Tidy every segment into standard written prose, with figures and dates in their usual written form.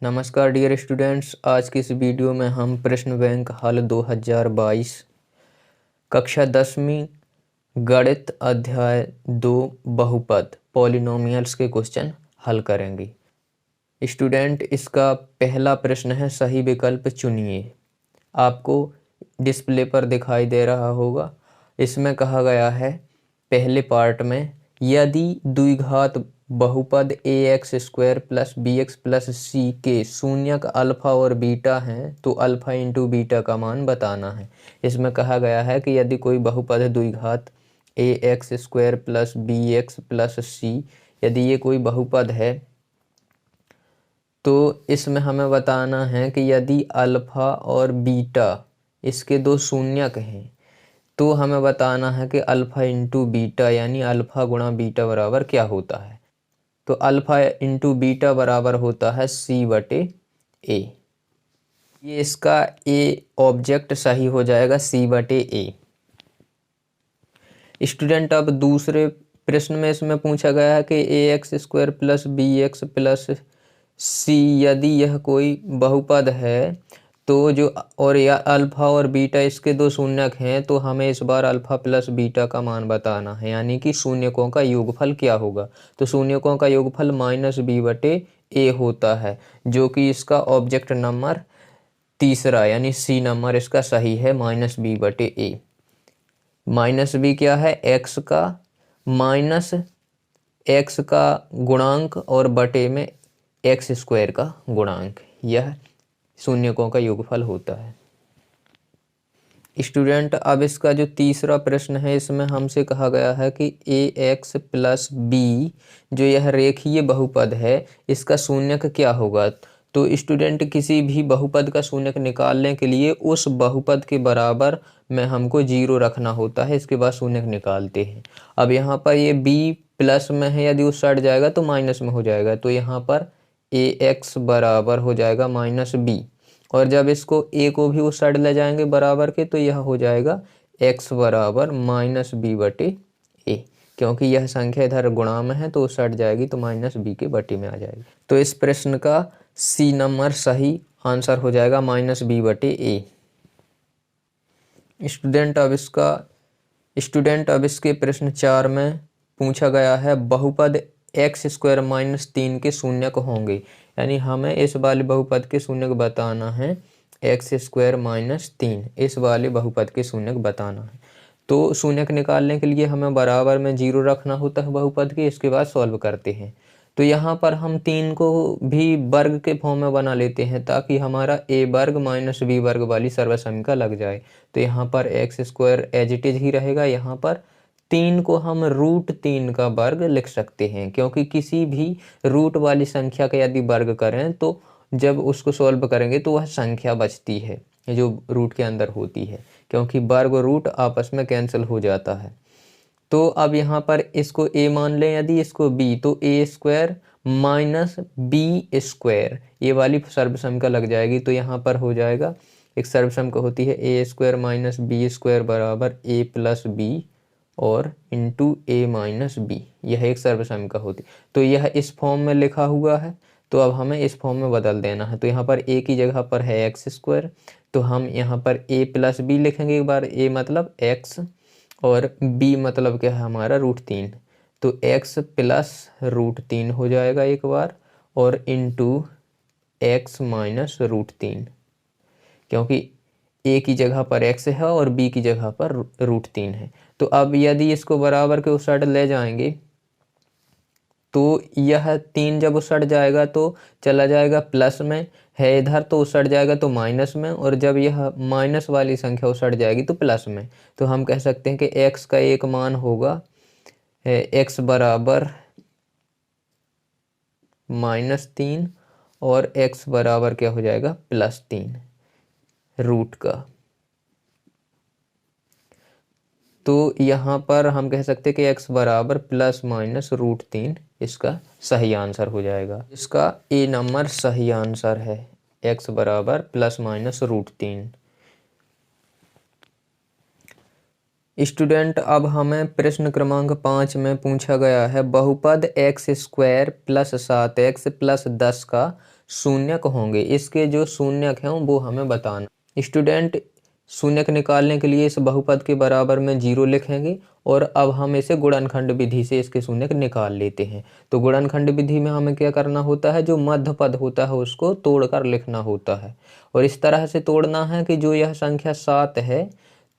नमस्कार dear students. आज की इस वीडियो में हम प्रश्न बैंक हल 2022 कक्षा 10वीं गणित अध्याय 2 बहुपद पॉलिनोमियल्स के क्वेश्चन हल करेंगे। स्टूडेंट, इसका पहला प्रश्न है सही विकल्प चुनिए। आपको डिस्प्ले पर दिखाई दे रहा होगा। इसमें कहा गया है पहले पार्ट में, यदि द्विघात बहुपद ax² + bx + c के शून्यक अल्फा और बीटा हैं तो अल्फा इंटू बीटा का मान बताना है। इसमें कहा गया है कि यदि कोई बहुपद द्विघात ax² + bx + c, यदि ये कोई बहुपद है तो इसमें हमें बताना है कि यदि अल्फा और बीटा इसके दो शून्यक हैं तो हमें बताना है कि अल्फा इंटू बीटा यानी अल्फा गुणा बीटा बराबर क्या होता है। तो अल्फा इंटू बीटा बराबर होता है c/a। ये इसका ए ऑब्जेक्ट सही हो जाएगा c/a। स्टूडेंट, अब दूसरे प्रश्न में इसमें पूछा गया है कि ax² + bx + c, यदि यह कोई बहुपद है तो जो और या अल्फा और बीटा इसके दो शून्यक हैं तो हमें इस बार अल्फा प्लस बीटा का मान बताना है, यानी कि शून्यकों का योगफल क्या होगा। तो शून्यकों का योगफल -b/a होता है, जो कि इसका ऑब्जेक्ट नंबर तीसरा यानी सी नंबर इसका सही है -b/a। -b क्या है? x का गुणांक और बटे में x² का गुणांक, यह शून्यकों का योगफल होता है। स्टूडेंट, अब इसका जो तीसरा प्रश्न है इसमें हमसे कहा गया है कि ax + b जो यह रेखीय बहुपद है इसका शून्यक क्या होगा। तो स्टूडेंट, किसी भी बहुपद का शून्यक निकालने के लिए उस बहुपद के बराबर में हमको 0 रखना होता है, इसके बाद शून्यक निकालते हैं। अब यहाँ पर ये b प्लस में है, यदि उस साइड जाएगा तो माइनस में हो जाएगा, तो यहाँ पर ax बराबर हो जाएगा -b, और जब इसको a को भी उस साइड ले जाएंगे बराबर के तो यह हो जाएगा x बराबर -b/a, क्योंकि यह संख्या इधर गुणा में है तो उस साइड जाएगी तो -b के बटे में आ जाएगी। तो इस प्रश्न का सी नंबर सही आंसर हो जाएगा -b/a। स्टूडेंट, अब इसके प्रश्न 4 में पूछा गया है बहुपद x² - 3 के शून्यक होंगे, यानी हमें इस वाले बहुपद के शून्यक बताना है। x² - 3 इस वाले बहुपद के शून्यक बताना है। तो शून्यक निकालने के लिए हमें बराबर में 0 रखना होता है बहुपद के, इसके बाद सॉल्व करते हैं। तो यहाँ पर हम 3 को भी वर्ग के फॉर्म में बना लेते हैं ताकि हमारा a वर्ग - b वर्ग वाली सर्वसमीका लग जाए। तो यहाँ पर x² as it is he रहेगा। यहाँ पर 3 को हम √3 का वर्ग लिख सकते हैं, क्योंकि किसी भी रूट वाली संख्या का यदि वर्ग करें तो जब उसको सॉल्व करेंगे तो वह संख्या बचती है जो रूट के अंदर होती है, क्योंकि वर्ग और रूट आपस में कैंसिल हो जाता है। तो अब यहाँ पर इसको a मान लें, यदि इसको b, तो a² - b², ये वाली सर्वसमीका लग जाएगी। तो यहाँ पर हो जाएगा, एक सर्वसमीका होती है a² - b² बराबर a + b और इंटू a - b, यह एक सर्वसमीका होती। तो यह इस फॉर्म में लिखा हुआ है, तो अब हमें इस फॉर्म में बदल देना है। तो यहाँ पर a की जगह पर है x², तो हम यहाँ पर a + b लिखेंगे। एक बार a मतलब x और b मतलब क्या है हमारा √3, तो x + √3 हो जाएगा एक बार, और इंटू x - √3, क्योंकि a की जगह पर x है और b की जगह पर √3 है। तो अब यदि इसको बराबर के उस साइड ले जाएंगे तो यह 3 जब उस साइड जाएगा तो चला जाएगा प्लस में, है इधर तो उस साइड जाएगा तो माइनस में, और जब यह माइनस वाली संख्या उस साइड जाएगी तो प्लस में। तो हम कह सकते हैं कि x का एक मान होगा x बराबर -3 और x बराबर क्या हो जाएगा +3 रूट का। तो यहाँ पर हम कह सकते हैं कि x बराबर ± √3 इसका सही आंसर हो जाएगा। इसका ए नंबर सही आंसर है, x बराबर ± √3। स्टूडेंट, अब हमें प्रश्न क्रमांक 5 में पूछा गया है बहुपद x² + 7x + 10 का शून्यक होंगे। इसके जो शून्यक हैं वो हमें बताना। स्टूडेंट, शून्यक निकालने के लिए इस बहुपद के बराबर में 0 लिखेंगे और अब हम इसे गुणनखंड विधि से इसके शून्यक निकाल लेते हैं। तो गुणनखंड विधि में हमें क्या करना होता है, जो मध्य पद होता है उसको तोड़कर लिखना होता है और इस तरह से तोड़ना है कि जो यह संख्या 7 है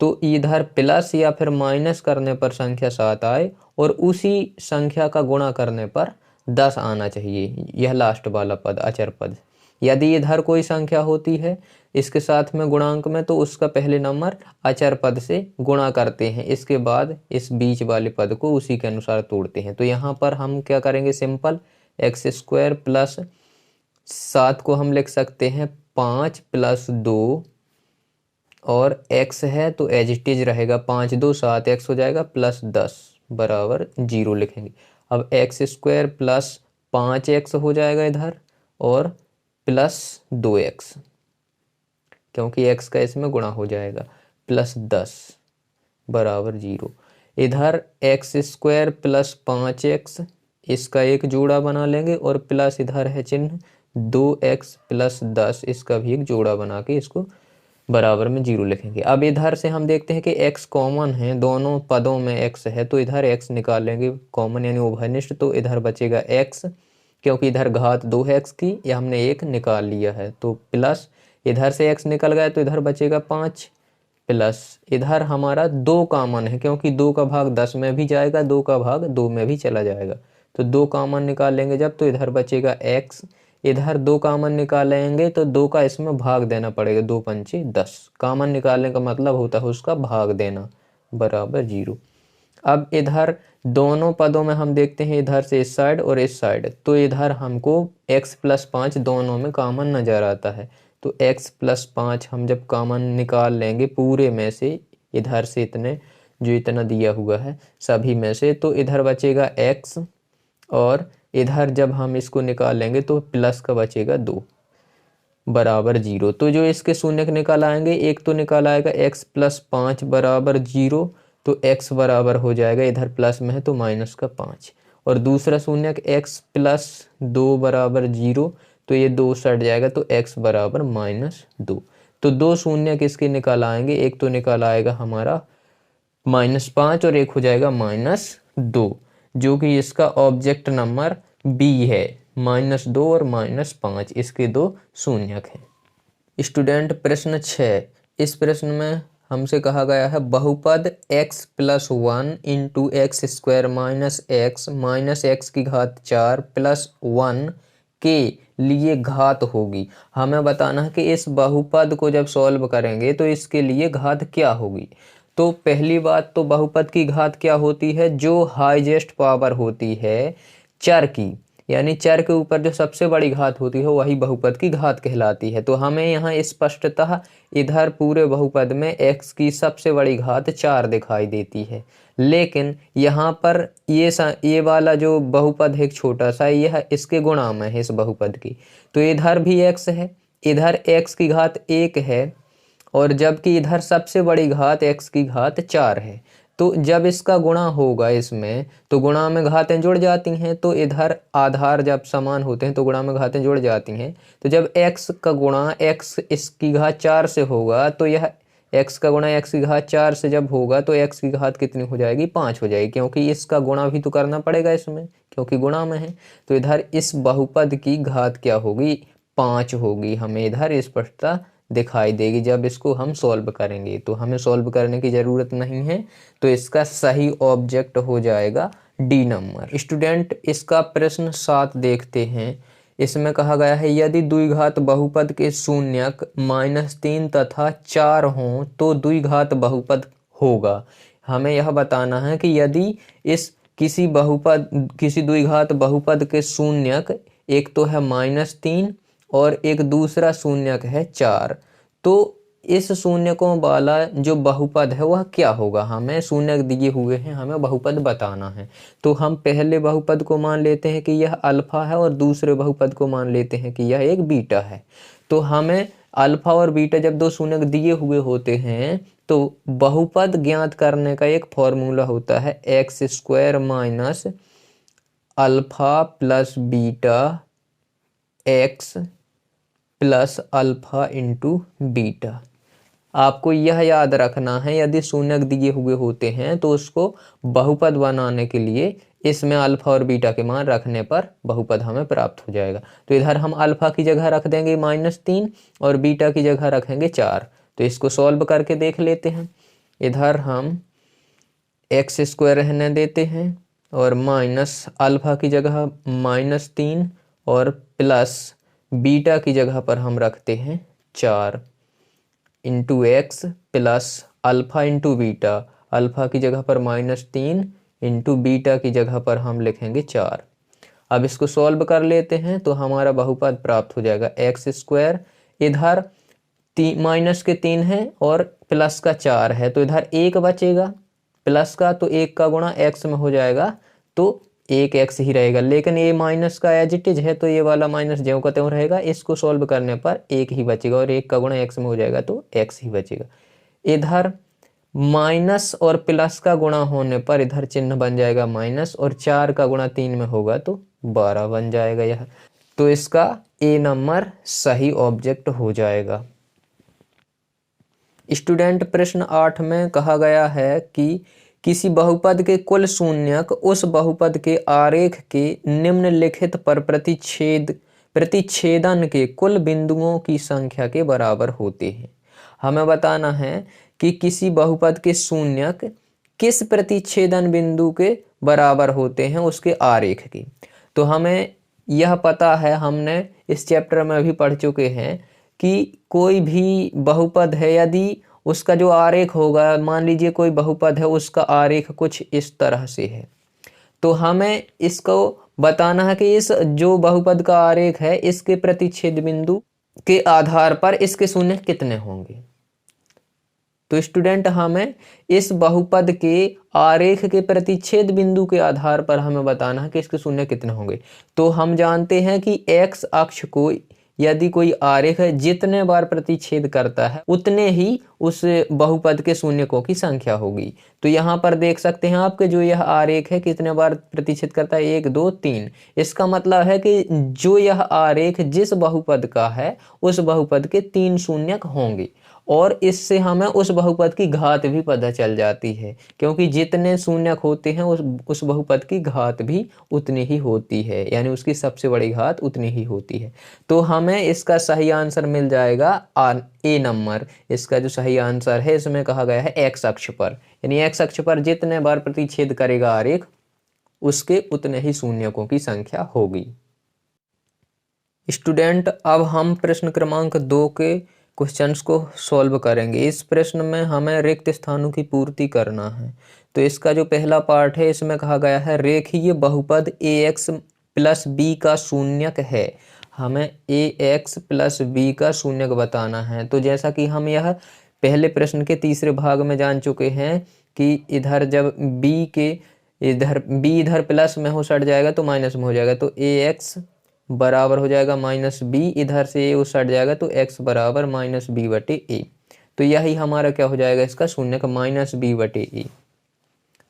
तो इधर प्लस या फिर माइनस करने पर संख्या 7 आए और उसी संख्या का गुणा करने पर 10 आना चाहिए, यह लास्ट वाला पद अचर पद। यदि इधर कोई संख्या होती है इसके साथ में गुणांक में तो उसका पहले नंबर अचर पद से गुणा करते हैं, इसके बाद इस बीच वाले पद को उसी के अनुसार तोड़ते हैं। तो यहाँ पर हम क्या करेंगे, सिंपल x² प्लस 7 को हम लिख सकते हैं 5 + 2 और x है तो एज इट इज रहेगा 5 × 2 = 7, x हो जाएगा प्लस 10 बराबर 0 लिखेंगे। अब x² प्लस 5x हो जाएगा इधर और प्लस 2x, क्योंकि x का इसमें गुणा हो जाएगा, प्लस 10 बराबर 0। इधर x² प्लस 5x इसका एक जोड़ा बना लेंगे और प्लस इधर है चिन्ह 2x प्लस 10 इसका भी एक जोड़ा बना के इसको बराबर में 0 लिखेंगे। अब इधर से हम देखते हैं कि x कॉमन है, दोनों पदों में x है तो इधर x निकाल लेंगे कॉमन यानी उभयनिष्ठ, तो इधर बचेगा x, क्योंकि इधर घात 2 है x की, यह हमने 1 निकाल लिया है, तो प्लस इधर से x निकल गया तो इधर बचेगा 5 प्लस इधर हमारा 2 कॉमन है, क्योंकि 2 का भाग 10 में भी जाएगा, 2 का भाग 2 में भी चला जाएगा, तो 2 कॉमन निकाल लेंगे जब तो इधर बचेगा x। इधर 2 कॉमन निकालेंगे तो 2 का इसमें भाग देना पड़ेगा, 2 × 5 = 10। कॉमन निकालने का मतलब होता है उसका भाग देना, बराबर 0। अब इधर दोनों पदों में हम देखते हैं इधर से इस साइड और इस साइड, तो इधर हमको x + 5 दोनों में कॉमन नज़र आता है, तो x + 5 हम जब कॉमन निकाल लेंगे पूरे में से, इधर से इतने जो इतना दिया हुआ है सभी में से, तो इधर बचेगा x और इधर जब हम इसको निकाल लेंगे तो प्लस का बचेगा 2 बराबर 0। तो जो इसके शून्यक निकाल आएंगे, एक तो निकाल आएगा x + 5 बराबर 0, तो x बराबर हो जाएगा, इधर प्लस में है तो माइनस का 5, और दूसरा शून्यक x + 2 बराबर 0, तो ये 2 सट जाएगा तो x बराबर -2। तो 2 शून्यक इसके निकाल आएंगे, एक तो निकाल आएगा हमारा -5 और एक हो जाएगा -2, जो कि इसका ऑब्जेक्ट नंबर बी है, -2 और -5 इसके 2 शून्यक हैं। स्टूडेंट, प्रश्न 6, इस प्रश्न में हमसे कहा गया है बहुपद x + 1 × x² - x की घात 4 + 1 के लिए घात होगी। हमें बताना है कि इस बहुपद को जब सॉल्व करेंगे तो इसके लिए घात क्या होगी। तो पहली बात तो बहुपद की घात क्या होती है, जो हाईएस्ट पावर होती है चर की, यानी चर के ऊपर जो सबसे बड़ी घात होती है वही बहुपद की घात कहलाती है। तो हमें यहाँ स्पष्टतः इधर पूरे बहुपद में x की सबसे बड़ी घात 4 दिखाई देती है, लेकिन यहाँ पर ये वाला जो बहुपद है एक छोटा सा, यह इसके गुणा में है इस बहुपद की, तो इधर भी x है, इधर x की घात 1 है और जबकि इधर सबसे बड़ी घात x की घात 4 है। तो जब इसका गुणा होगा इसमें तो गुणा में घातें जुड़ जाती हैं, तो इधर आधार जब समान होते हैं तो गुणा में घातें जुड़ जाती हैं। तो जब x का गुणा x इसकी घात 4 से होगा तो यह x का गुणा x की घात 4 से जब होगा तो x की घात कितनी हो जाएगी, 5 हो जाएगी, क्योंकि इसका गुणा भी तो करना पड़ेगा इसमें, क्योंकि गुणा में है। तो इधर इस बहुपद की घात क्या होगी, 5 होगी। हमें इधर स्पष्टता दिखाई देगी जब इसको हम सॉल्व करेंगे, तो हमें सॉल्व करने की ज़रूरत नहीं है, तो इसका सही ऑब्जेक्ट हो जाएगा डी नंबर। स्टूडेंट, इसका प्रश्न 7 देखते हैं। इसमें कहा गया है यदि द्विघात बहुपद के शून्यक -3 तथा 4 हों तो द्विघात बहुपद होगा। हमें यह बताना है कि यदि इस किसी द्विघात बहुपद के शून्यक, एक तो है -3 और एक दूसरा शून्यक है 4, तो इस शून्यकों वाला जो बहुपद है वह क्या होगा। हमें शून्यक दिए हुए हैं, हमें बहुपद बताना है। तो हम पहले बहुपद को मान लेते हैं कि यह अल्फा है और दूसरे बहुपद को मान लेते हैं कि यह एक बीटा है। तो हमें अल्फा और बीटा जब 2 शून्यक दिए हुए होते हैं तो बहुपद ज्ञात करने का एक फॉर्मूला होता है x² - alpha + beta x plus alpha into beta. आपको यह याद रखना है, यदि शून्यक दिए हुए होते हैं तो उसको बहुपद बनाने के लिए इसमें अल्फा और बीटा के मान रखने पर बहुपद हमें प्राप्त हो जाएगा। तो इधर हम अल्फा की जगह रख देंगे -3 और बीटा की जगह रखेंगे 4। तो इसको सॉल्व करके देख लेते हैं। इधर हम x² रहने देते हैं और माइनस अल्फा की जगह -3 और प्लस बीटा की जगह पर हम रखते हैं 4 into x plus alpha into beta. Alpha की जगह पर -3 इंटू बीटा की जगह पर हम लिखेंगे 4। अब इसको सॉल्व कर लेते हैं तो हमारा बहुपद प्राप्त हो जाएगा x²। इधर माइनस के 3 है और प्लस का 4 है, तो इधर 1 बचेगा प्लस का, तो 1 का गुणा x में हो जाएगा तो 1x ही रहेगा। लेकिन ये माइनस का एज इट इज है तो ये वाला माइनस ज्यों का त्यों रहेगा। इसको सॉल्व करने पर 1 ही बचेगा और 1 का गुणा x में हो जाएगा तो x ही बचेगा। इधर माइनस और प्लस का गुणा होने पर इधर चिन्ह बन जाएगा माइनस और 4 का गुणा 3 में होगा तो 12 बन जाएगा यह। तो इसका ए नंबर सही ऑब्जेक्ट हो जाएगा। स्टूडेंट प्रश्न 8 में कहा गया है कि किसी बहुपद के कुल शून्यक उस बहुपद के आरेख के निम्नलिखित पर प्रतिच्छेदन के कुल बिंदुओं की संख्या के बराबर होते हैं। हमें बताना है कि किसी बहुपद के शून्यक किस प्रतिच्छेदन बिंदु के बराबर होते हैं उसके आरेख की। तो हमें यह पता है, हमने इस चैप्टर में भी पढ़ चुके हैं कि कोई भी बहुपद है, यदि उसका जो आरेख होगा, मान लीजिए कोई बहुपद है उसका आरेख कुछ इस तरह से है, तो हमें इसको बताना है कि इस जो बहुपद का आरेख है इसके प्रतिच्छेद बिंदु के आधार पर इसके शून्य कितने होंगे। तो स्टूडेंट हमें इस बहुपद के आरेख के प्रतिच्छेद बिंदु के आधार पर हमें बताना है कि इसके शून्य कितने होंगे। तो हम जानते हैं कि x अक्ष को यदि कोई आरेख है जितने बार प्रतिच्छेद करता है उतने ही उस बहुपद के शून्यकों की संख्या होगी। तो यहाँ पर देख सकते हैं आपके जो यह आरेख है कितने बार प्रतिच्छेद करता है, 1 2 3। इसका मतलब है कि जो यह आरेख जिस बहुपद का है उस बहुपद के 3 शून्यक होंगे। और इससे हमें उस बहुपद की घात भी पता चल जाती है, क्योंकि जितने शून्यक होते हैं उस बहुपद की घात भी उतनी ही होती है, यानी उसकी सबसे बड़ी घात उतनी ही होती है। तो हमें इसका सही आंसर मिल जाएगा ए नंबर। इसका जो सही आंसर है इसमें कहा गया है x अक्ष पर, यानी x अक्ष पर जितने बार प्रतिच्छेद करेगा आरेख उसके उतने ही शून्यकों की संख्या होगी। स्टूडेंट अब हम प्रश्न क्रमांक 2 के क्वेश्चंस को सॉल्व करेंगे। इस प्रश्न में हमें रिक्त स्थानों की पूर्ति करना है। तो इसका जो पहला पार्ट है इसमें कहा गया है रेखीय बहुपद ax प्लस b का शून्यक है। हमें ax प्लस b का शून्यक बताना है। तो जैसा कि हम यह पहले प्रश्न के तीसरे भाग में जान चुके हैं कि इधर जब b इधर प्लस में हो सट जाएगा तो माइनस में हो जाएगा, तो ax बराबर हो जाएगा -b, इधर से ये सट जाएगा तो x बराबर -b/a। तो यही हमारा क्या हो जाएगा इसका शून्यक -b/a।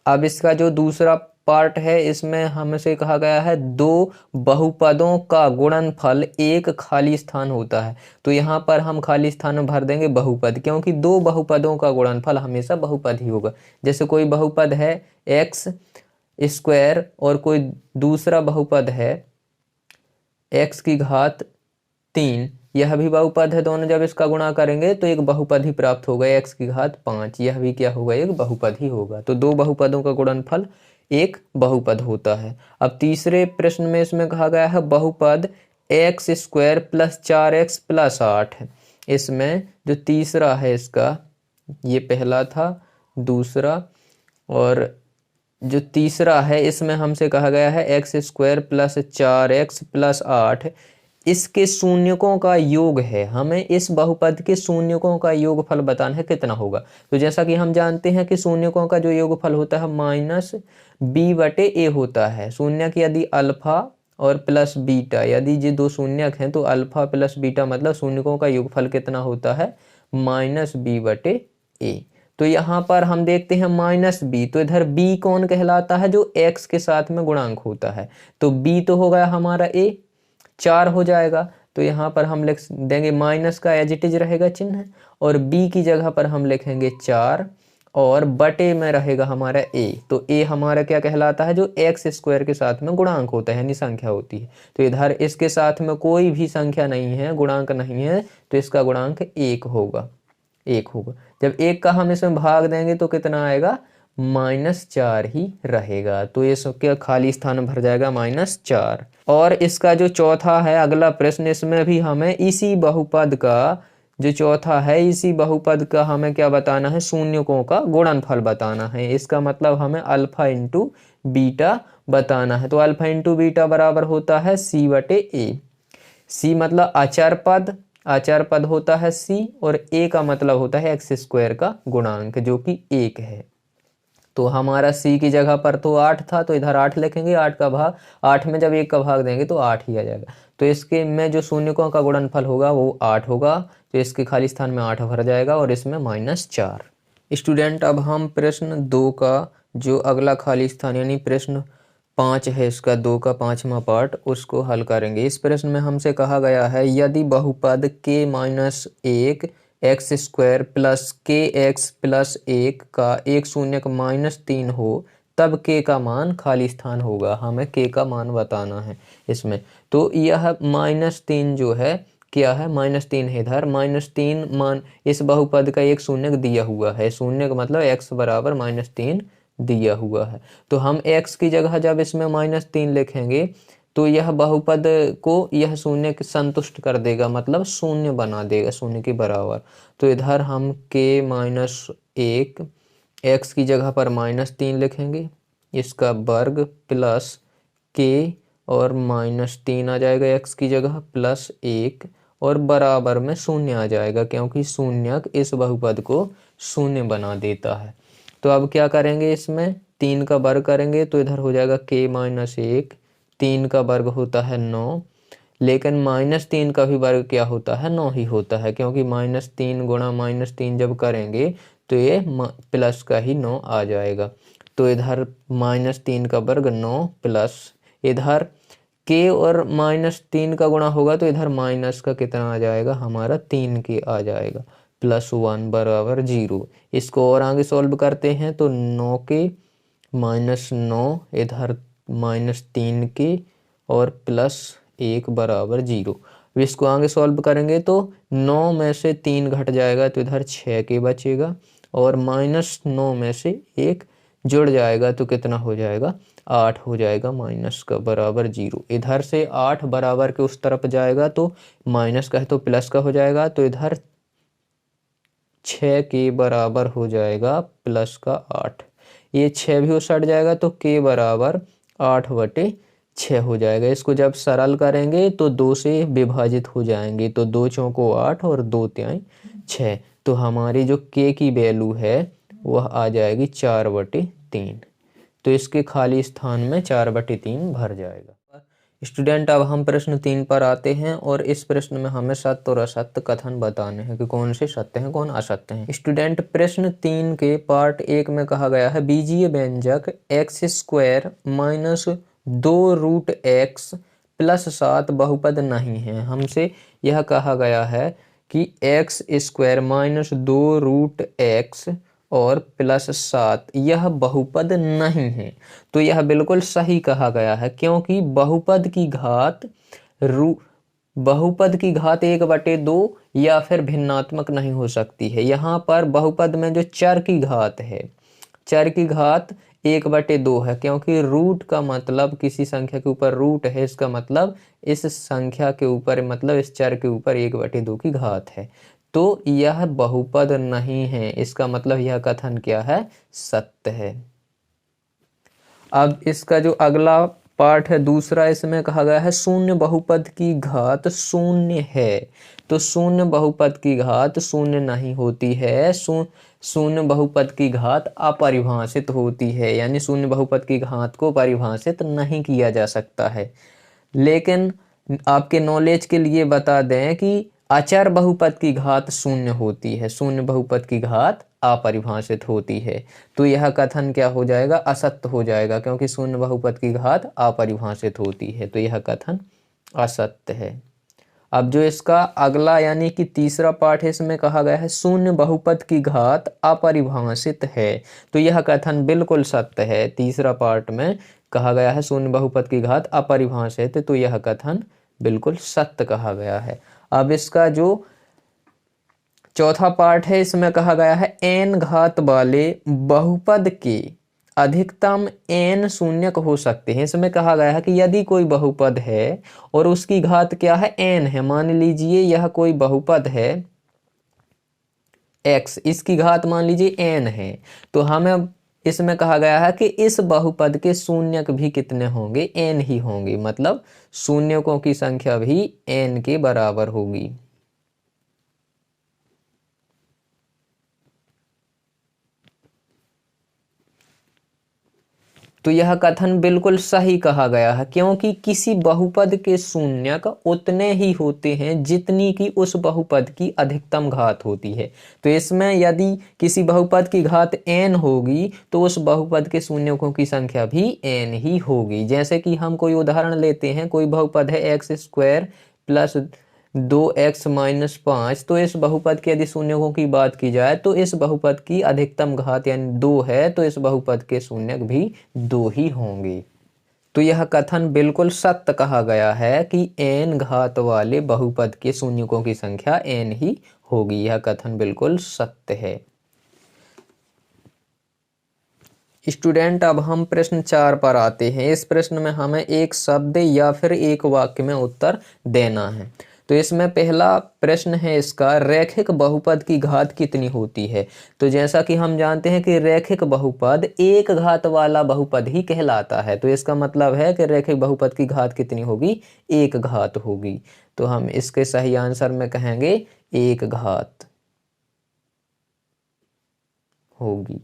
अब इसका जो दूसरा पार्ट है इसमें हमसे कहा गया है दो बहुपदों का गुणनफल एक खाली स्थान होता है। तो यहाँ पर हम खाली स्थान में भर देंगे बहुपद, क्योंकि दो बहुपदों का गुणनफल हमेशा बहुपद ही होगा। जैसे कोई बहुपद है x² और कोई दूसरा बहुपद है x की घात 3, यह भी बहुपद है। दोनों जब इसका गुणा करेंगे तो एक बहुपद ही प्राप्त होगा, x की घात 5, यह भी क्या होगा एक बहुपद ही होगा। तो दो बहुपदों का गुणनफल एक बहुपद होता है। अब तीसरे प्रश्न में इसमें कहा गया है बहुपद x² + 4x + 8। इसमें जो तीसरा है इसका, ये पहला था, दूसरा और जो तीसरा है इसमें हमसे कहा गया है x² + 4x + 8 इसके शून्यकों का योग है। हमें इस बहुपद के शून्यकों का योगफल बताना है कितना होगा। तो जैसा कि हम जानते हैं कि शून्यकों का जो योगफल होता है -b/a होता है। शून्यक यदि अल्फा और प्लस बीटा, यदि ये दो शून्यक हैं तो अल्फा प्लस बीटा मतलब शून्यकों का योगफल कितना होता है -b/a। तो यहाँ पर हम देखते हैं -b, तो इधर b कौन कहलाता है, जो x के साथ में गुणांक होता है। तो b तो हो गया हमारा a, 4 हो जाएगा। तो यहाँ पर हम लिख देंगे माइनस का एज इट इज रहेगा चिन्ह, और b की जगह पर हम लिखेंगे 4 और बटे में रहेगा हमारा a। तो a हमारा क्या कहलाता है, जो एक्स स्क्वायर के साथ में गुणांक होता है यानी संख्या होती है। तो इधर इसके साथ में कोई भी संख्या नहीं है, गुणांक नहीं है, तो इसका गुणांक 1 होगा, 1 होगा। जब 1 का हम इसमें भाग देंगे तो कितना आएगा, -4 ही रहेगा। तो ये सबके खाली स्थान भर जाएगा -4। और इसका जो चौथा है अगला प्रश्न, इसमें भी हमें इसी बहुपद का जो चौथा है, इसी बहुपद का हमें क्या बताना है, शून्यकों का गुणनफल बताना है। इसका मतलब हमें अल्फा इंटू बीटा बताना है। तो अल्फा इंटू बीटा बराबर होता है c/a। c मतलब अचर पद, अचर पद होता है c, और a का मतलब होता है एक्स स्क्वायर का गुणांक जो कि 1 है। तो हमारा c की जगह पर तो 8 था, तो इधर 8 लिखेंगे, 8 का भाग 8 में जब 1 का भाग देंगे तो 8 ही आ जाएगा। तो इसके में जो शून्यकों का गुणनफल होगा वो 8 होगा, तो इसके खाली स्थान में 8 भर जाएगा और इसमें -4। स्टूडेंट अब हम प्रश्न 2 का जो अगला खाली स्थान यानी प्रश्न 5 है, इसका 2 का 5वां पार्ट, उसको हल करेंगे। इस प्रश्न में हमसे कहा गया है यदि बहुपद k-1 एक्स स्क्वायर प्लस के एक्स प्लस 1 का एक शून्यक -3 हो तब k का मान खाली स्थान होगा। हमें k का मान बताना है इसमें। तो यह -3 जो है क्या है, -3 है। इधर -3 मान इस बहुपद का एक शून्यक दिया हुआ है, शून्यक मतलब x बराबर -3 दिया हुआ है। तो हम x की जगह जब इसमें -3 लिखेंगे तो यह बहुपद को यह शून्य संतुष्ट कर देगा, मतलब शून्य बना देगा, शून्य के बराबर। तो इधर हम k-1 x की जगह पर -3 लिखेंगे, इसका वर्ग प्लस k और -3 आ जाएगा x की जगह प्लस 1 और बराबर में शून्य आ जाएगा, क्योंकि शून्यक इस बहुपद को शून्य बना देता है। तो अब क्या करेंगे, इसमें 3 का वर्ग करेंगे तो इधर हो जाएगा k-1, 3 का वर्ग होता है 9, लेकिन -3 का भी वर्ग क्या होता है, 9 ही होता है, क्योंकि -3 गुणा -3 जब करेंगे तो ये प्लस का ही 9 आ जाएगा। तो इधर -3 का वर्ग 9 प्लस इधर k और -3 का गुणा होगा तो इधर माइनस का कितना आ जाएगा, हमारा 3 के आ जाएगा, +1 बराबर 0। इसको और आगे सॉल्व करते हैं तो 9 के -9 इधर -3 के और +1 बराबर 0। इसको आगे सॉल्व करेंगे तो 9 में से 3 घट जाएगा तो इधर 6 के बचेगा, और -9 में से 1 जुड़ जाएगा तो कितना हो जाएगा, 8 हो जाएगा, माइनस का बराबर 0। इधर से 8 बराबर के उस तरफ जाएगा तो माइनस का है तो प्लस का हो जाएगा, तो इधर 6 के बराबर हो जाएगा प्लस का 8। ये 6 भी सट जाएगा तो k बराबर 8/6 हो जाएगा। इसको जब सरल करेंगे तो 2 से विभाजित हो जाएंगे, तो 2 चौको 8 और 2 तिहाई 6। तो हमारी जो k की वैल्यू है वह आ जाएगी 4/3। तो इसके खाली स्थान में 4/3 भर जाएगा। स्टूडेंट अब हम प्रश्न 3 पर आते हैं, और इस प्रश्न में हमें सत्य और असत्य कथन बताने हैं कि कौन से सत्य हैं कौन असत्य हैं। स्टूडेंट प्रश्न 3 के पार्ट 1 में कहा गया है बीजीय व्यंजक x² - 2√x + 7 बहुपद नहीं है। हमसे यह कहा गया है कि x² - 2√x और +7 यह बहुपद नहीं है। तो यह बिल्कुल सही कहा गया है, क्योंकि बहुपद की घात 1/2 या फिर भिन्नात्मक नहीं हो सकती है। यहाँ पर बहुपद में जो चर की घात है, चर की घात 1/2 है, क्योंकि रूट का मतलब किसी संख्या के ऊपर रूट है, इसका मतलब इस संख्या के ऊपर, मतलब इस चर के ऊपर 1/2 की घात है। तो यह बहुपद नहीं है, इसका मतलब यह कथन क्या है, सत्य है। अब इसका जो अगला पार्ट है दूसरा, इसमें कहा गया है शून्य बहुपद की घात शून्य है। तो शून्य बहुपद की घात शून्य नहीं होती है, शून्य बहुपद की घात अपरिभाषित होती है, यानी शून्य बहुपद की घात को परिभाषित नहीं किया जा सकता है। लेकिन आपके नॉलेज के लिए बता दें कि अचर बहुपद की घात शून्य होती है, शून्य बहुपद की घात अपरिभाषित होती है। तो यह कथन क्या हो जाएगा, असत्य हो जाएगा, क्योंकि शून्य बहुपद की घात अपरिभाषित होती है, तो यह कथन असत्य है। अब जो इसका अगला यानी कि तीसरा पार्ट है, इसमें कहा गया है शून्य बहुपद की घात अपरिभाषित है। तो यह कथन बिल्कुल सत्य है। तीसरा पार्ट में कहा गया है शून्य बहुपद की घात अपरिभाषित है, तो यह कथन बिल्कुल सत्य कहा गया है। अब इसका जो चौथा पार्ट है, इसमें कहा गया है n घात वाले बहुपद के अधिकतम n शून्यक हो सकते हैं। इसमें कहा गया है कि यदि कोई बहुपद है और उसकी घात क्या है, n है। मान लीजिए यह कोई बहुपद है x, इसकी घात मान लीजिए n है, तो हमें इसमें कहा गया है कि इस बहुपद के शून्यक भी कितने होंगे, n ही होंगे। मतलब शून्यकों की संख्या भी n के बराबर होगी। तो यह कथन बिल्कुल सही कहा गया है, क्योंकि किसी बहुपद के शून्यक उतने ही होते हैं जितनी की उस बहुपद की अधिकतम घात होती है। तो इसमें यदि किसी बहुपद की घात n होगी तो उस बहुपद के शून्यकों की संख्या भी n ही होगी। जैसे कि हम कोई उदाहरण लेते हैं, कोई बहुपद है x² प्लस 2x माइनस 5, तो इस बहुपद के यदि शून्यकों की बात की जाए तो इस बहुपद की अधिकतम घात यानी 2 है, तो इस बहुपद के शून्यक भी 2 ही होंगे। तो यह कथन बिल्कुल सत्य कहा गया है कि n घात वाले बहुपद के शून्यकों की संख्या n ही होगी। यह कथन बिल्कुल सत्य है। स्टूडेंट, अब हम प्रश्न 4 पर आते हैं। इस प्रश्न में हमें एक शब्द या फिर एक वाक्य में उत्तर देना है। तो इसमें पहला प्रश्न है इसका, रैखिक बहुपद की घात कितनी होती है। तो जैसा कि हम जानते हैं कि रैखिक बहुपद एक घात वाला बहुपद ही कहलाता है। तो इसका मतलब है कि रैखिक बहुपद की घात कितनी होगी, एक घात होगी। तो हम इसके सही आंसर में कहेंगे एक घात होगी।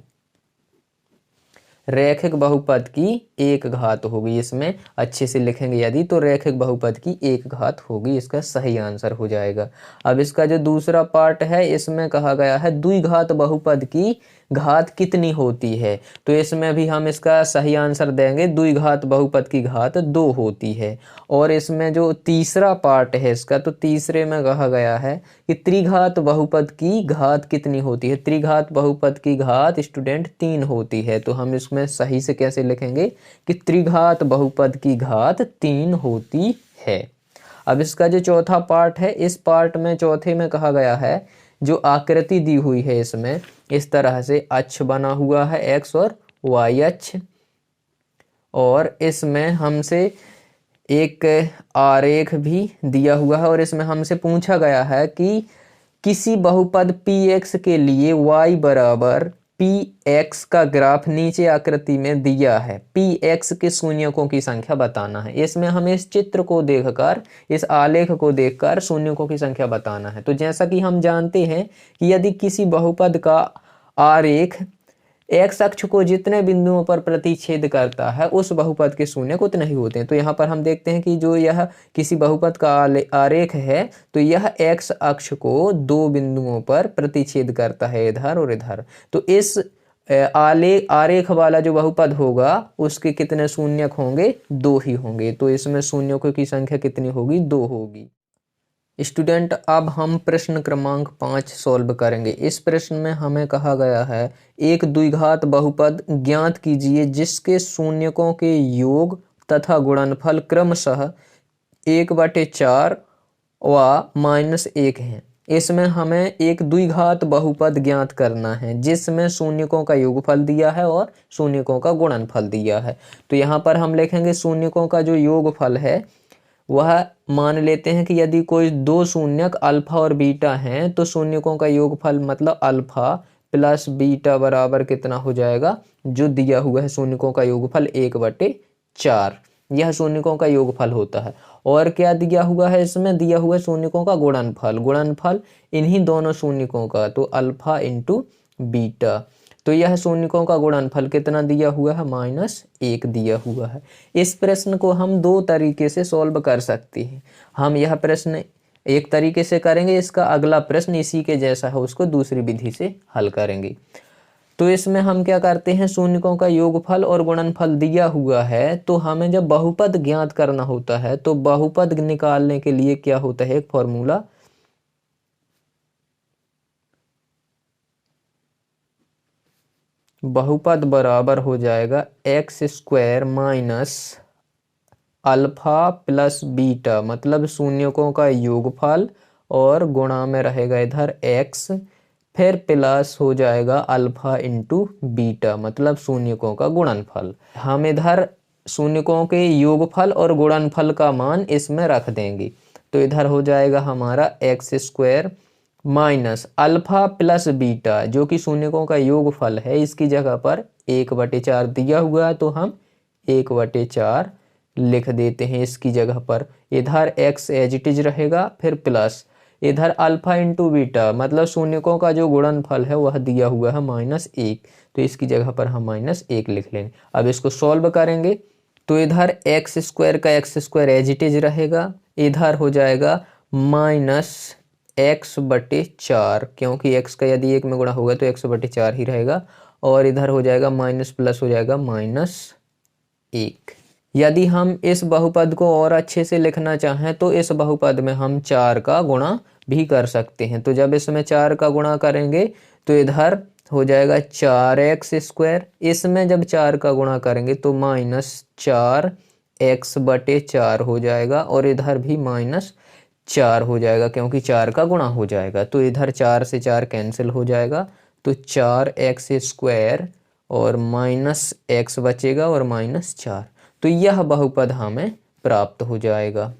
रैखिक बहुपद की एक घात होगी, इसमें अच्छे से लिखेंगे यदि, तो रैखिक बहुपद की एक घात होगी, इसका सही आंसर हो जाएगा। अब इसका जो दूसरा पार्ट है, इसमें कहा गया है द्विघात बहुपद की घात कितनी होती है। तो इसमें भी हम इसका सही आंसर देंगे, द्विघात बहुपद की घात 2 होती है। और इसमें जो तीसरा पार्ट है इसका, तो तीसरे में कहा गया है कि त्रिघात बहुपद की घात कितनी होती है। त्रिघात बहुपद की घात स्टूडेंट 3 होती है। तो हम इसमें सही से कैसे लिखेंगे कि त्रिघात बहुपद की घात 3 होती है। अब इसका जो चौथा पार्ट है, इस पार्ट में चौथे में कहा गया है जो आकृति दी हुई है, इसमें इस तरह से अक्ष बना हुआ है, x और y अक्ष, और इसमें हमसे एक आरेख भी दिया हुआ है। और इसमें हमसे पूछा गया है कि किसी बहुपद px के लिए y बराबर px का ग्राफ नीचे आकृति में दिया है। px के शून्यकों की संख्या बताना है। इसमें हमें इस चित्र को देखकर, इस आलेख को देखकर शून्यकों की संख्या बताना है। तो जैसा कि हम जानते हैं कि यदि किसी बहुपद का आरेख x अक्ष को जितने बिंदुओं पर प्रतिच्छेद करता है उस बहुपद के शून्यक उतने ही होते हैं। तो यहाँ पर हम देखते हैं कि जो यह किसी बहुपद का आरेख है, तो यह x अक्ष को 2 बिंदुओं पर प्रतिच्छेद करता है, इधर और इधर। तो इस आरेख वाला जो बहुपद होगा उसके कितने शून्यक होंगे, 2 ही होंगे। तो इसमें शून्यकों की संख्या कितनी होगी, 2 होगी। स्टूडेंट, अब हम प्रश्न क्रमांक 5 सॉल्व करेंगे। इस प्रश्न में हमें कहा गया है एक द्विघात बहुपद ज्ञात कीजिए जिसके शून्यकों के योग तथा गुणनफल क्रमशः 1/4 व -1 हैं। इसमें हमें एक द्विघात बहुपद ज्ञात करना है जिसमें शून्यकों का योगफल दिया है और शून्यकों का गुणनफल दिया है। तो यहाँ पर हम लिखेंगे शून्यकों का जो योगफल है वह मान लेते हैं कि यदि कोई 2 शून्यक अल्फा और बीटा हैं तो शून्यकों का योगफल मतलब अल्फा प्लस बीटा बराबर कितना हो जाएगा, जो दिया हुआ है शून्यकों का योगफल 1/4। यह शून्यकों का योगफल होता है। और क्या दिया हुआ है, इसमें दिया हुआ है शून्यकों का गुणनफल। गुणनफल इन्हीं दोनों शून्यकों का, तो अल्फा इंटू बीटा। तो यह शून्यकों का गुणनफल कितना दिया हुआ है, -1 दिया हुआ है। इस प्रश्न को हम 2 तरीके से सॉल्व कर सकते हैं। हम यह प्रश्न एक तरीके से करेंगे, इसका अगला प्रश्न इसी के जैसा है उसको दूसरी विधि से हल करेंगे। तो इसमें हम क्या करते हैं, शून्यकों का योगफल और गुणनफल दिया हुआ है, तो हमें जब बहुपद ज्ञात करना होता है तो बहुपद निकालने के लिए क्या होता है, एक फॉर्मूला, बहुपद बराबर हो जाएगा x square minus alpha plus beta, मतलब शून्यकों का योगफल और गुणा में रहेगा इधर एक्स, फिर प्लस हो जाएगा अल्फा इंटू बीटा, मतलब शून्यकों का गुणनफल। हम इधर शून्यकों के योगफल और गुणनफल का मान इसमें रख देंगे, तो इधर हो जाएगा हमारा x square minus alpha plus beta, जो कि शून्यकों का योगफल है, इसकी जगह पर 1/4 दिया हुआ है, तो हम 1/4 लिख देते हैं इसकी जगह पर। इधर x एज इट इज रहेगा, फिर प्लस इधर अल्फा इंटू बीटा, मतलब शून्यकों का जो गुणनफल है वह दिया हुआ है -1, तो इसकी जगह पर हम -1 लिख लेंगे। अब इसको सॉल्व करेंगे तो इधर एक्स स्क्वायर का X square as it is रहेगा, इधर हो जाएगा -x/4, क्योंकि x का यदि 1 में गुणा होगा तो x/4 ही रहेगा, और इधर हो जाएगा माइनस प्लस हो जाएगा -1। यदि हम इस बहुपद को और अच्छे से लिखना चाहें तो इस बहुपद में हम 4 का गुणा भी कर सकते हैं। तो जब इसमें 4 का गुणा करेंगे तो इधर हो जाएगा 4x², इसमें जब 4 का गुणा करेंगे तो -4x/4 हो जाएगा, और इधर भी -4 हो जाएगा क्योंकि 4 का गुणा हो जाएगा, तो इधर 4 से 4 कैंसिल हो जाएगा, तो 4x² और -x बचेगा और -4, तो यह बहुपद हमें प्राप्त हो जाएगा।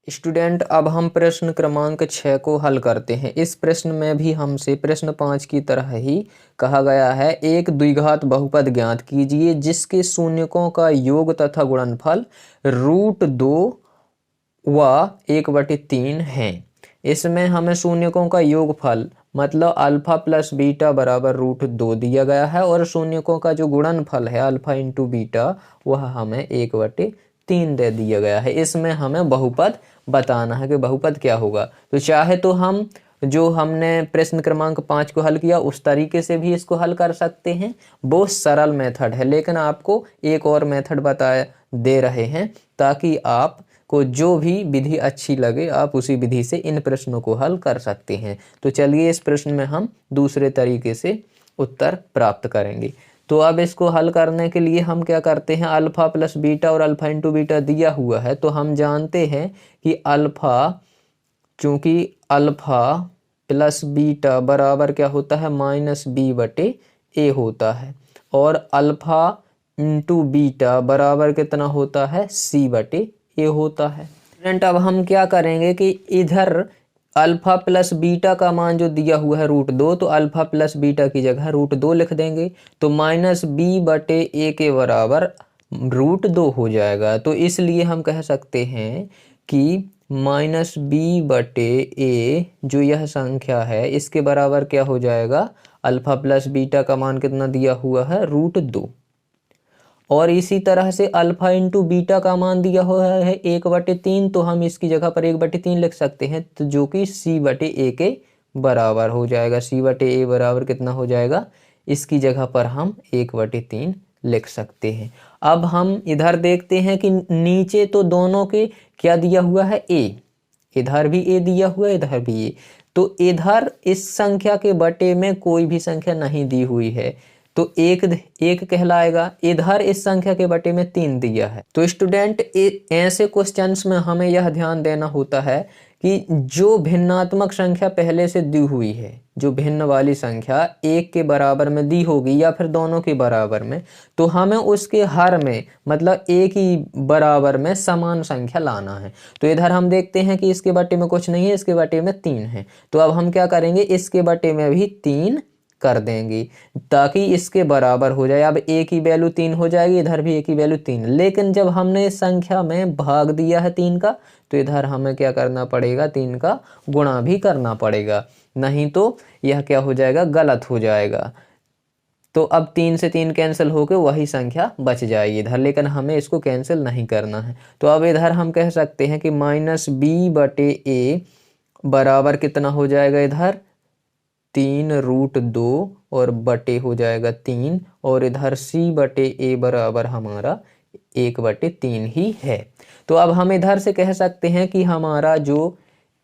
स्टूडेंट, अब हम प्रश्न क्रमांक 6 को हल करते हैं। इस प्रश्न में भी हमसे प्रश्न 5 की तरह ही कहा गया है, एक द्विघात बहुपद ज्ञात कीजिए जिसके शून्यकों का योग तथा गुणनफल √2 व 1/3 हैं। इसमें हमें शून्यकों का योगफल मतलब अल्फा प्लस बीटा बराबर √2 दिया गया है, और शून्यकों का जो गुणनफल है अल्फा इंटू बीटा वह हमें 1/3 दे दिया गया है। इसमें हमें बहुपद बताना है कि बहुपद क्या होगा। तो चाहे तो हम जो हमने प्रश्न क्रमांक 5 को हल किया उस तरीके से भी इसको हल कर सकते हैं, बहुत सरल मेथड है, लेकिन आपको एक और मेथड बताया दे रहे हैं ताकि आप को जो भी विधि अच्छी लगे आप उसी विधि से इन प्रश्नों को हल कर सकते हैं। तो चलिए इस प्रश्न में हम दूसरे तरीके से उत्तर प्राप्त करेंगे। तो अब इसको हल करने के लिए हम क्या करते हैं, अल्फा प्लस बीटा और अल्फा इंटू बीटा दिया हुआ है, तो हम जानते हैं कि अल्फा, चूंकि अल्फा प्लस बीटा बराबर क्या होता है -b/a होता है, और अल्फा इंटू बीटा बराबर कितना होता है c/a होता है। स्टूडेंट, अब हम क्या करेंगे कि इधर अल्फा प्लस बीटा का मान जो दिया हुआ है √2, तो अल्फा प्लस बीटा की जगह √2 लिख देंगे, तो -b/a के बराबर √2 हो जाएगा। तो इसलिए हम कह सकते हैं कि -b/a जो यह संख्या है इसके बराबर क्या हो जाएगा, अल्फा प्लस बीटा का मान कितना दिया हुआ है √2, और इसी तरह से अल्फा इंटू बीटा का मान दिया हुआ है 1/3, तो हम इसकी जगह पर 1/3 लिख सकते हैं, तो जो कि c/a के बराबर हो जाएगा। c/a बराबर कितना हो जाएगा, इसकी जगह पर हम 1/3 लिख सकते हैं। अब हम इधर देखते हैं कि नीचे तो दोनों के क्या दिया हुआ है a, इधर भी a दिया हुआ है, इधर भी a, तो इधर इस संख्या के बटे में कोई भी संख्या नहीं दी हुई है, तो एक कहलाएगा। इधर इस संख्या के बटे में 3 दिया है। तो स्टूडेंट, ऐसे क्वेश्चंस में हमें यह ध्यान देना होता है कि जो भिन्नात्मक संख्या पहले से दी हुई है, जो भिन्न वाली संख्या 1 के बराबर में दी होगी या फिर दोनों के बराबर में, तो हमें उसके हर में मतलब एक ही बराबर में समान संख्या लाना है। तो इधर हम देखते हैं कि इसके बटे में कुछ नहीं है, इसके बटे में 3 है, तो अब हम क्या करेंगे, इसके बटे में भी 3 कर देंगे ताकि इसके बराबर हो जाए। अब एक ही वैल्यू 3 हो जाएगी, इधर भी एक ही वैल्यू 3, लेकिन जब हमने इस संख्या में भाग दिया है 3 का, तो इधर हमें क्या करना पड़ेगा, 3 का गुणा भी करना पड़ेगा, नहीं तो यह क्या हो जाएगा, गलत हो जाएगा। तो अब 3 से 3 कैंसिल होकर वही संख्या बच जाएगी इधर, लेकिन हमें इसको कैंसिल नहीं करना है। तो अब इधर हम कह सकते हैं कि -b/a बराबर कितना हो जाएगा, इधर 3√2 और बटे हो जाएगा 3 और इधर c बटे a बराबर हमारा 1/3 ही है। तो अब हम इधर से कह सकते हैं कि हमारा जो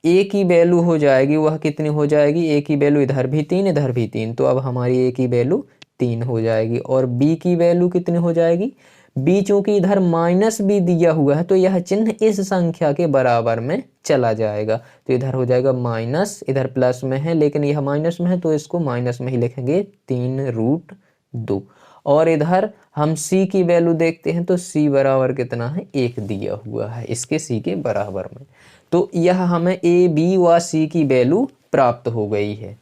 a की वैल्यू हो जाएगी वह कितनी हो जाएगी, a की वैल्यू इधर भी 3 इधर भी 3, तो अब हमारी a की वैल्यू 3 हो जाएगी। और b की वैल्यू कितनी हो जाएगी, b चूंकि इधर माइनस भी दिया हुआ है तो यह चिन्ह इस संख्या के बराबर में चला जाएगा, तो इधर हो जाएगा माइनस, इधर प्लस में है लेकिन यह माइनस में है तो इसको माइनस में ही लिखेंगे 3√2। और इधर हम c की वैल्यू देखते हैं तो c बराबर कितना है, 1 दिया हुआ है इसके c के बराबर में। तो यह हमें a b व c की वैल्यू प्राप्त हो गई है।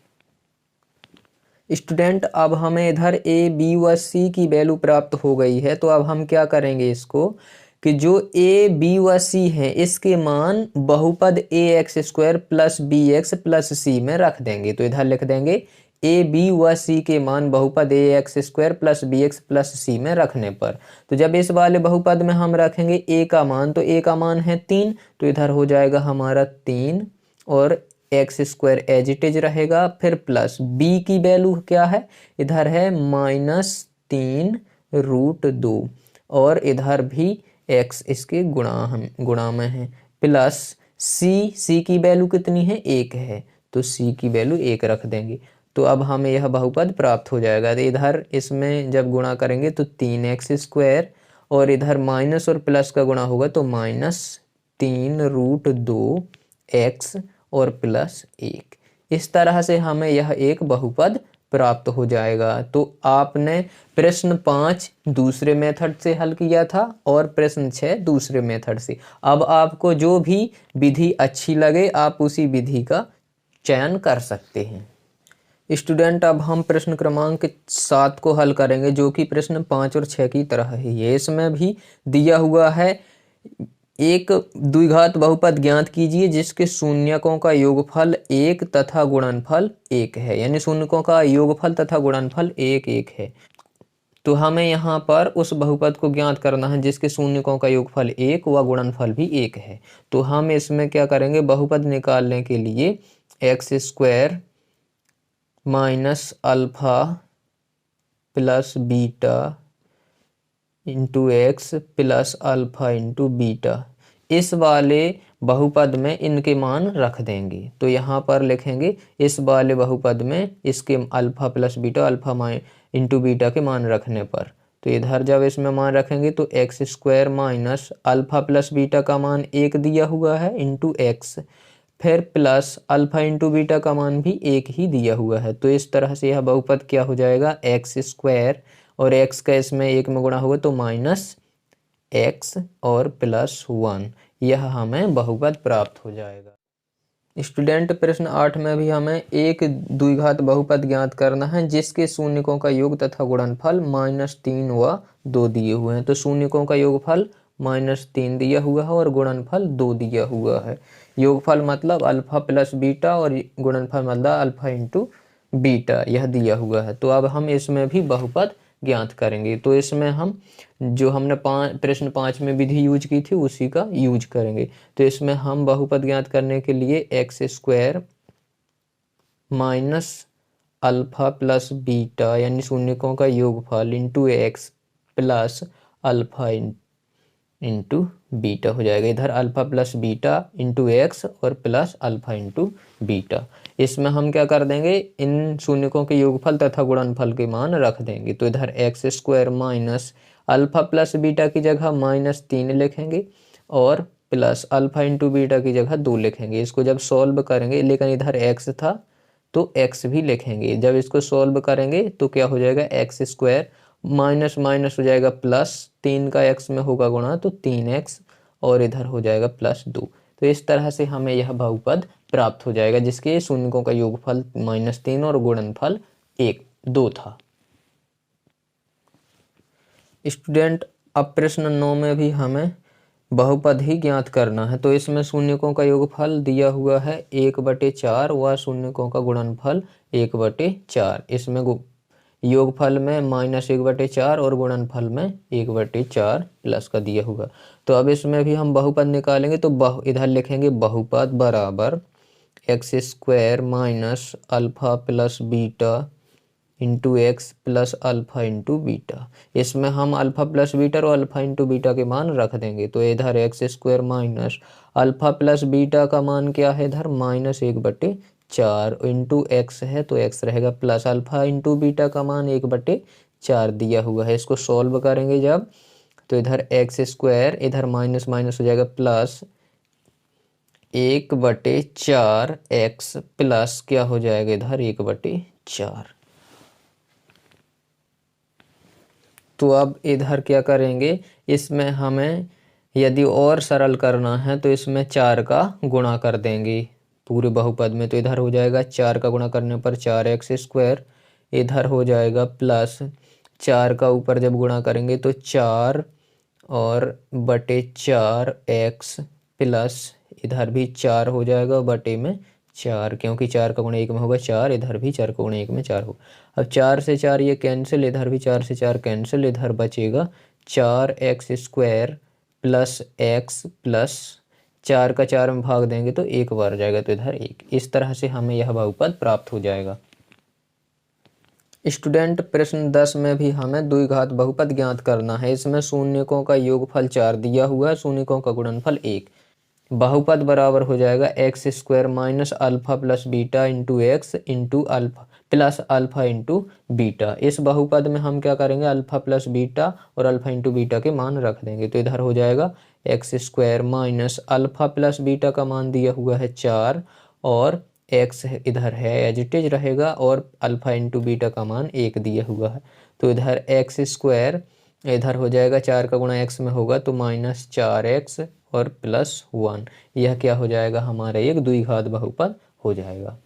स्टूडेंट अब हमें इधर a b व c की वैल्यू प्राप्त हो गई है, तो अब हम क्या करेंगे इसको कि जो a b व c है इसके मान बहुपद ax² plus bx plus c में रख देंगे। तो इधर लिख देंगे a b व c के मान बहुपद ax² plus bx plus c में रखने पर, तो जब इस वाले बहुपद में हम रखेंगे a का मान, तो a का मान है 3, तो इधर हो जाएगा हमारा 3 और x² एज इट इज रहेगा, फिर प्लस b की वैल्यू क्या है, इधर है -3√2 और इधर भी x इसके गुणा में है, प्लस c की वैल्यू कितनी है, 1 है, तो c की वैल्यू 1 रख देंगे। तो अब हमें यह बहुपद प्राप्त हो जाएगा। तो इधर इसमें जब गुणा करेंगे तो 3x² और इधर माइनस और प्लस का गुणा होगा तो -3√2x और प्लस 1। इस तरह से हमें यह एक बहुपद प्राप्त हो जाएगा। तो आपने प्रश्न 5 दूसरे मेथड से हल किया था और प्रश्न 6 दूसरे मेथड से। अब आपको जो भी विधि अच्छी लगे आप उसी विधि का चयन कर सकते हैं। स्टूडेंट अब हम प्रश्न क्रमांक 7 को हल करेंगे जो कि प्रश्न 5 और 6 की तरह ही है। इसमें भी दिया हुआ है एक द्विघात बहुपद ज्ञात कीजिए जिसके शून्यकों का योगफल 1 तथा गुणनफल 1 है, यानी शून्यकों का योगफल तथा गुणनफल 1 है। तो हमें यहाँ पर उस बहुपद को ज्ञात करना है जिसके शून्यकों का योगफल 1 व गुणनफल भी 1 है। तो हम इसमें क्या करेंगे, बहुपद निकालने के लिए x² minus alpha plus beta into x plus alpha into beta, इस वाले बहुपद में इनके मान रख देंगे। तो यहाँ पर लिखेंगे इस वाले बहुपद में इसके alpha plus beta alpha into beta के मान रखने पर, तो इधर जब इसमें मान रखेंगे तो x² minus alpha plus beta का मान 1 दिया हुआ है इंटू एक्स, फिर प्लस अल्फा इंटू बीटा का मान भी 1 ही दिया हुआ है। तो इस तरह से यह बहुपद क्या हो जाएगा, x² और x का इसमें 1 में गुणा होगा तो -x और +1, यह हमें बहुपद प्राप्त हो जाएगा। स्टूडेंट प्रश्न 8 में भी हमें एक द्विघात बहुपद ज्ञात करना है जिसके शून्यकों का योग तथा गुणनफल -3 व 2 दिए हुए हैं। तो शून्यकों का योगफल -3 दिया हुआ है और गुणनफल 2 दिया हुआ है। योगफल मतलब अल्फा प्लस बीटा और गुणनफल मतलब अल्फा इंटू बीटा, यह दिया हुआ है। तो अब हम इसमें भी बहुपद ज्ञात करेंगे। तो इसमें हम जो हमने प्रश्न 5 में विधि यूज की थी उसी का यूज करेंगे। तो इसमें हम बहुपद ज्ञात करने के लिए x² minus alpha plus beta यानी शून्यकों का योगफल into x plus alpha into beta हो जाएगा। इधर alpha plus beta into x और प्लस अल्फा इंटू बीटा, इसमें हम क्या कर देंगे, इन शून्यकों के योगफल तथा गुणनफल के मान रख देंगे। तो इधर x² minus alpha plus beta की जगह -3 लिखेंगे और प्लस अल्फा इंटू बीटा की जगह 2 लिखेंगे। इसको जब सॉल्व करेंगे, लेकिन इधर x था तो x भी लिखेंगे। जब इसको सॉल्व करेंगे तो क्या हो जाएगा, x² माइनस माइनस हो जाएगा प्लस, 3 का x में होगा गुणा तो 3x और इधर हो जाएगा +2। तो इस तरह से हमें यह बहुपद प्राप्त हो जाएगा जिसके शून्यकों का योगफल -3 और गुणनफल 2 था। स्टूडेंट अब प्रश्न 9 में भी हमें बहुपद ही ज्ञात करना है। तो इसमें शून्यकों का योगफल दिया हुआ है 1/4 व शून्यकों का गुणनफल 1/4। इसमें योगफल में -1/4 और गुणनफल में 1/4 प्लस का दिया हुआ। तो अब इसमें भी हम बहुपद निकालेंगे तो इधर लिखेंगे बहुपद बराबर x² minus alpha plus beta into x plus alpha into beta. इसमें हम अल्फ़ा प्लस बीटा और अल्फ़ा इंटू बीटा के मान रख देंगे। तो इधर X square minus alpha plus beta का मान क्या है इधर -1/4 इंटू एक्स है तो एक्स रहेगा प्लस अल्फ़ा इंटू बीटा का मान 1/4 दिया हुआ है। इसको सॉल्व करेंगे जब तो इधर एक्स स्क्वायर इधर माइनस माइनस हो जाएगा प्लस 1/4 एक्स प्लस क्या हो जाएगा इधर 1/4। तो अब इधर क्या करेंगे, इसमें हमें यदि और सरल करना है तो इसमें 4 का गुणा कर देंगे पूरे बहुपद में। तो इधर हो जाएगा 4 का गुणा करने पर 4x², इधर हो जाएगा प्लस 4 का ऊपर जब गुणा करेंगे तो 4 और बटे 4x प्लस इधर भी 4 हो जाएगा बटे में 4, क्योंकि 4 का गुणा 1 में होगा 4, इधर भी 4 का गुणा 1 में 4 होगा। अब 4 से 4 ये कैंसिल, इधर भी 4 से 4 कैंसिल, इधर बचेगा 4x² प्लस x प्लस 4 का 4 में भाग देंगे तो 1 बार जाएगा तो इधर 1। इस तरह से हमें यह बहुपद प्राप्त हो जाएगा। स्टूडेंट प्रश्न 10 में भी हमें द्विघात बहुपद ज्ञात करना है। इसमें शून्यकों का योगफल 4 दिया हुआ है, शून्यकों का गुणनफल 1। बहुपद बराबर हो जाएगा x² minus alpha plus beta into x into alpha plus alpha into beta. इस बहुपद में हम क्या करेंगे, अल्फ़ा प्लस बीटा और अल्फ़ा इंटू बीटा के मान रख देंगे। तो इधर हो जाएगा x² minus alpha plus beta का मान दिया हुआ है 4 और x इधर है एज इट इज रहेगा और अल्फ़ा इंटू बीटा का मान 1 दिया हुआ है। तो इधर x² इधर हो जाएगा 4 का गुणा x में होगा तो -4x और +1। यह क्या हो जाएगा, हमारा एक द्विघात बहुपद हो जाएगा।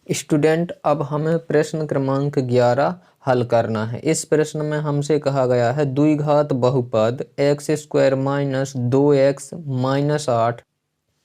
स्टूडेंट अब हमें प्रश्न क्रमांक 11 हल करना है। इस प्रश्न में हमसे कहा गया है द्विघात बहुपद x² माइनस 2x माइनस 8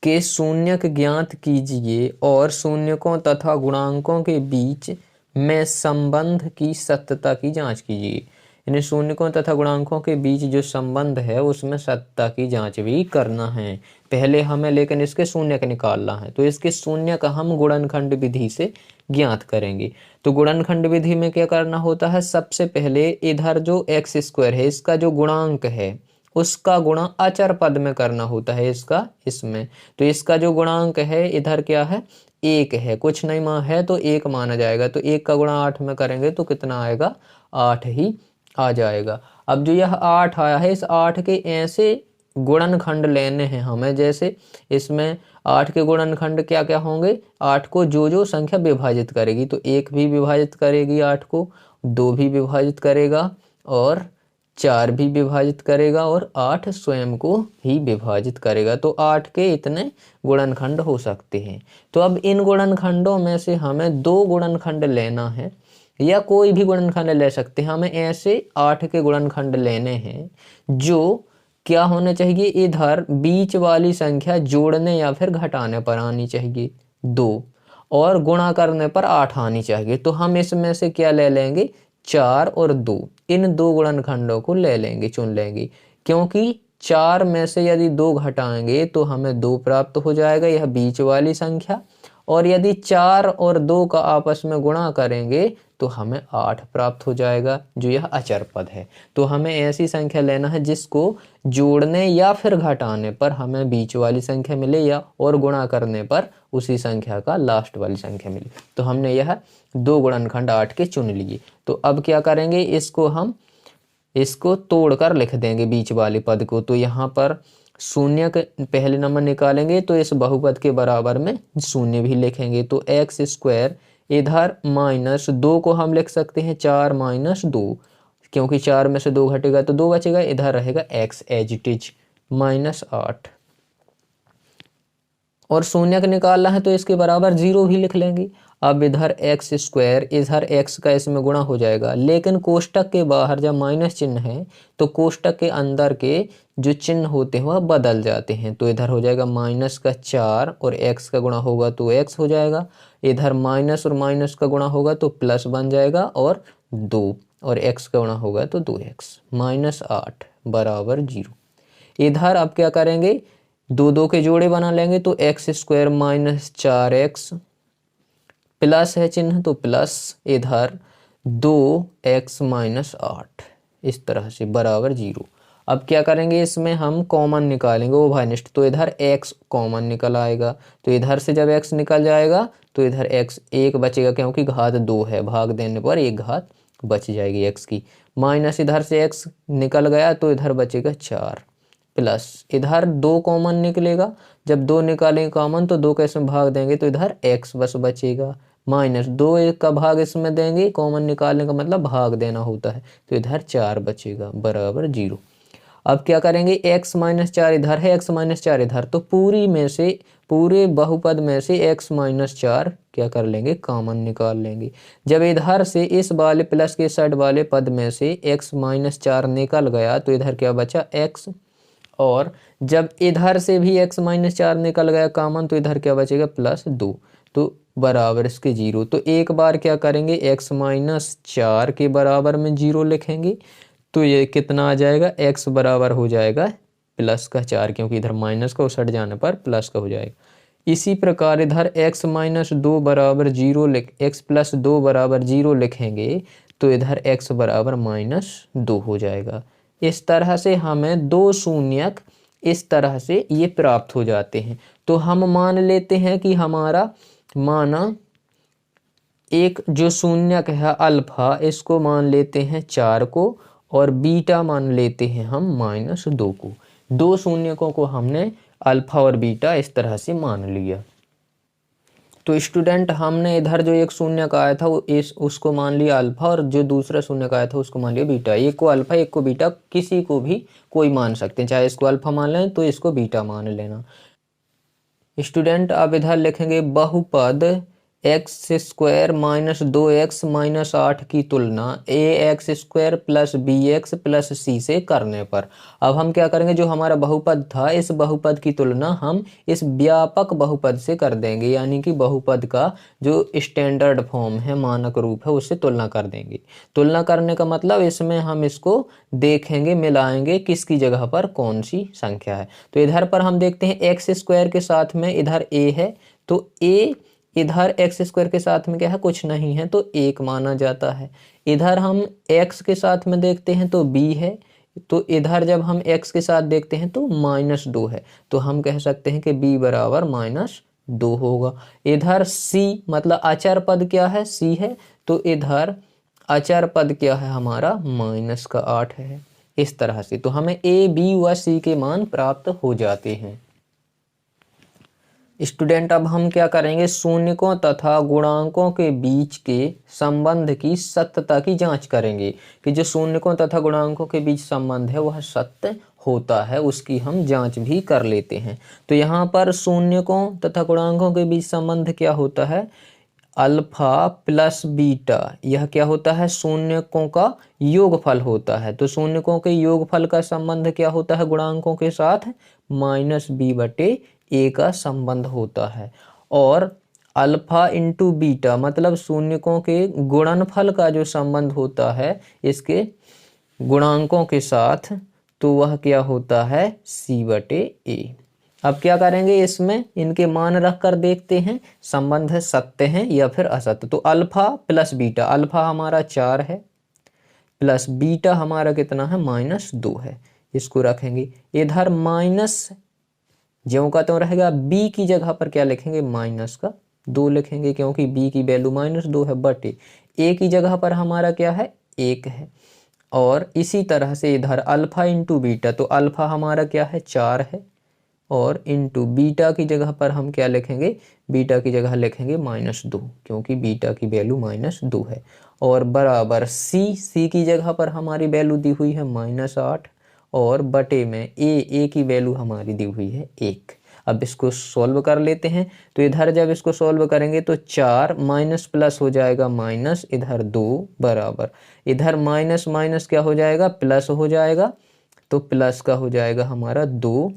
के शून्यक ज्ञात कीजिए और शून्यकों तथा गुणांकों के बीच में संबंध की सत्यता की जांच कीजिए। यानी शून्यकों तथा गुणांकों के बीच जो संबंध है उसमें सत्यता की जांच भी करना है। पहले हमें लेकिन इसके शून्यक निकालना है, तो इसके शून्यक हम गुणनखंड विधि से ज्ञात करेंगे। तो गुणनखंड विधि में क्या करना होता है, सबसे पहले इधर जो x² है इसका जो गुणांक है उसका गुणा अचर पद में करना होता है इसका इसमें। तो इसका जो गुणांक है इधर क्या है, 1 है, कुछ नहीं मान है तो 1 माना जाएगा। तो 1 का गुणा 8 में करेंगे तो कितना आएगा, 8 ही आ जाएगा। अब जो यह 8 आया है इस 8 के ऐसे गुणनखंड लेने हैं हमें, जैसे इसमें 8 के गुणनखंड क्या क्या होंगे, 8 को जो जो संख्या विभाजित करेगी तो 1 भी विभाजित करेगी 8 को, 2 भी विभाजित करेगा और 4 भी विभाजित करेगा और 8 स्वयं को ही विभाजित करेगा। तो 8 के इतने गुणनखंड हो सकते हैं। तो अब इन गुणनखंडों में से हमें 2 गुणनखंड लेना है या कोई भी गुणनखंड ले सकते हैं। हमें ऐसे 8 के गुणनखंड लेने हैं जो क्या होने चाहिए, इधर बीच वाली संख्या जोड़ने या फिर घटाने पर आनी चाहिए 2 और गुणा करने पर 8 आनी चाहिए। तो हम इसमें से क्या ले लेंगे, 4 और 2, इन 2 गुणनखंडों को ले लेंगे, चुन लेंगे, क्योंकि 4 में से यदि 2 घटाएंगे तो हमें 2 प्राप्त हो जाएगा, यह बीच वाली संख्या। और यदि 4 और 2 का आपस में गुणा करेंगे तो हमें 8 प्राप्त हो जाएगा, जो यह अचर पद है। तो हमें ऐसी संख्या लेना है जिसको जोड़ने या फिर घटाने पर हमें बीच वाली संख्या मिले या और गुणा करने पर उसी संख्या का लास्ट वाली संख्या मिले। तो हमने यह 2 गुणनखंड 8 के चुन लिए। तो अब क्या करेंगे, इसको तोड़कर लिख देंगे बीच वाले पद को। तो यहाँ पर शून्य पहले नंबर निकालेंगे तो इस बहुपद के बराबर में शून्य भी लिखेंगे। तो x² इधर -2 को हम लिख सकते हैं 4 - 2, क्योंकि 4 में से 2 घटेगा तो 2 बचेगा, इधर रहेगा x एज इट इज -8। और शून्य का निकालना है तो इसके बराबर 0 भी लिख लेंगे। अब इधर x² इधर x का इसमें गुणा हो जाएगा, लेकिन कोष्टक के बाहर जब माइनस चिन्ह है तो कोष्टक के अंदर के जो चिन्ह होते हैं वह बदल जाते हैं। तो इधर हो जाएगा -4 और x का गुणा होगा तो x हो जाएगा, इधर माइनस और माइनस का गुणा होगा तो प्लस बन जाएगा और 2 और x का गुणा होगा तो 2x -8 बराबर 0। इधर अब क्या करेंगे, 2 के जोड़े बना लेंगे तो x² -4x प्लस है चिन्ह तो प्लस, इधर 2x-8 इस तरह से बराबर 0। अब क्या करेंगे, इसमें हम कॉमन निकालेंगे ओभानिष्ठ, तो इधर x कॉमन निकल आएगा, तो इधर से जब x निकल जाएगा तो इधर x 1 बचेगा, क्योंकि घात 2 है, भाग देने पर एक घात बच जाएगी x की। माइनस इधर से x निकल गया तो इधर बचेगा 4, प्लस इधर 2 कॉमन निकलेगा, जब 2 निकालेंगे कॉमन तो 2 कैसे भाग देंगे तो इधर x बस बचेगा, माइनस 2 1 का भाग इसमें देंगे, कॉमन निकालने का मतलब भाग देना होता है, तो इधर 4 बचेगा बराबर 0। अब क्या करेंगे, x-4 इधर है, x-4 इधर, तो पूरी में से, पूरे बहुपद में से x-4 क्या कर लेंगे, कॉमन निकाल लेंगे। जब इधर से इस वाले प्लस के साइड वाले पद में से x-4 निकल गया तो इधर क्या बचा x, और जब इधर से भी x-4 निकल गया कॉमन तो इधर क्या बचेगा +2, तो बराबर इसके 0। तो एक बार क्या करेंगे, x-4 के बराबर में 0 लिखेंगे, तो ये कितना आ जाएगा, x बराबर हो जाएगा +4, क्योंकि इधर माइनस का उस हट जाने पर प्लस का हो जाएगा। इसी प्रकार इधर x-2 बराबर 0 x+2 बराबर 0 लिखेंगे तो इधर x बराबर -2 हो जाएगा। इस तरह से हमें 2 शून्यक इस तरह से ये प्राप्त हो जाते हैं। तो हम मान लेते हैं कि हमारा माना एक जो शून्यक है अल्फा, इसको मान लेते हैं 4 को, और बीटा मान लेते हैं हम -2 को। 2 शून्यकों को हमने अल्फा और बीटा इस तरह से मान लिया। तो स्टूडेंट हमने इधर जो एक शून्यक आया था वो उसको मान लिया अल्फा, और जो दूसरा शून्यक आया था उसको मान लिया बीटा। एक को अल्फा एक को बीटा, किसी को भी कोई मान सकते हैं, चाहे इसको अल्फा मान लें तो इसको बीटा मान लेना। स्टूडेंट अब इधर लिखेंगे बहुपद x² - 2x - 8 की तुलना ax² + bx + c से करने पर। अब हम क्या करेंगे, जो हमारा बहुपद था इस बहुपद की तुलना हम इस व्यापक बहुपद से कर देंगे, यानी कि बहुपद का जो स्टैंडर्ड फॉर्म है, मानक रूप है, उससे तुलना कर देंगे। तुलना करने का मतलब इसमें हम इसको देखेंगे, मिलाएंगे किसकी जगह पर कौन सी संख्या है। तो इधर पर हम देखते हैं x² के साथ में इधर a है, तो a इधर x² के साथ में क्या है, कुछ नहीं है, तो 1 माना जाता है। इधर हम x के साथ में देखते हैं तो b है, तो इधर जब हम x के साथ देखते हैं तो -2 है, तो हम कह सकते हैं कि b बराबर -2 होगा। इधर c मतलब अचर पद क्या है, c है, तो इधर अचर पद क्या है हमारा -8 है। इस तरह से तो हमें a, b व c के मान प्राप्त हो जाते हैं। स्टूडेंट अब हम क्या करेंगे, शून्यकों तथा गुणांकों के बीच के संबंध की सत्यता की जांच करेंगे, कि जो शून्यकों तथा गुणांकों के बीच संबंध है वह सत्य होता है, उसकी हम जांच भी कर लेते हैं। तो यहाँ पर शून्यकों तथा गुणांकों के बीच संबंध क्या होता है, अल्फा + बीटा, यह क्या होता है, शून्यकों का योगफल होता है। तो शून्यकों के योगफल का संबंध क्या होता है गुणांकों के साथ, -b/a का संबंध होता है। और अल्फा × बीटा मतलब शून्यकों के गुणनफल का जो संबंध होता है इसके गुणांकों के साथ, तो वह क्या होता है, c/a। अब क्या करेंगे, इसमें इनके मान रख कर देखते हैं संबंध सत्य है या फिर असत्य। तो अल्फा + बीटा, अल्फा हमारा 4 है, प्लस बीटा हमारा कितना है, -2 है, इसको रखेंगे। इधर माइनस ज्यों का त्यों रहेगा, b की जगह पर क्या लिखेंगे, -2 लिखेंगे, क्योंकि b की वैल्यू -2 है, बटे a की जगह पर हमारा क्या है, 1 है। और इसी तरह से इधर अल्फा × बीटा, तो अल्फा हमारा क्या है, 4 है, और इंटू बीटा की जगह पर हम क्या लिखेंगे, बीटा की जगह लिखेंगे -2, क्योंकि बीटा की वैल्यू -2 है। और बराबर c की जगह पर हमारी वैल्यू दी हुई है -8, और बटे में a की वैल्यू हमारी दी हुई है 1। अब इसको सॉल्व कर लेते हैं। तो इधर जब इसको सॉल्व करेंगे तो 4 माइनस प्लस हो जाएगा माइनस, इधर 2 बराबर, इधर माइनस माइनस क्या हो जाएगा, प्लस हो जाएगा, तो प्लस का हो जाएगा हमारा 2,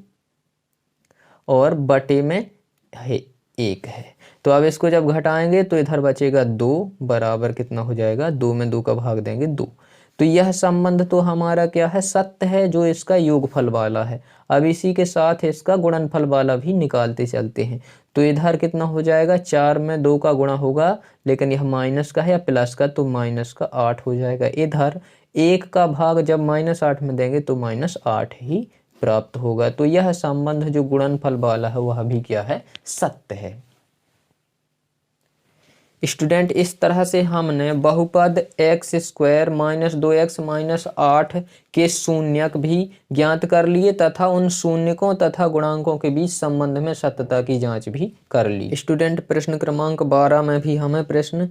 और बटे में है 1 है। तो अब इसको जब घटाएंगे तो इधर बचेगा 2 बराबर कितना हो जाएगा, 2 में 2 का भाग देंगे 2, तो यह संबंध तो हमारा क्या है, सत्य है, जो इसका योगफल वाला है। अब इसी के साथ इसका गुणनफल वाला भी निकालते चलते हैं। तो इधर कितना हो जाएगा, 4 में 2 का गुणा होगा, लेकिन यह माइनस का है या प्लस का, तो माइनस का 8 हो जाएगा। इधर 1 का भाग जब -8 में देंगे तो -8 ही प्राप्त होगा। तो यह संबंध जो गुणनफल वाला है वह भी क्या है, सत्य है। स्टूडेंट, इस तरह से हमने बहुपद x² - 2x - 8 के शून्यक भी ज्ञात कर लिए तथा उन शून्यकों तथा गुणांकों के बीच संबंध में सत्यता की जांच भी कर ली। स्टूडेंट, प्रश्न क्रमांक 12 में भी हमें प्रश्न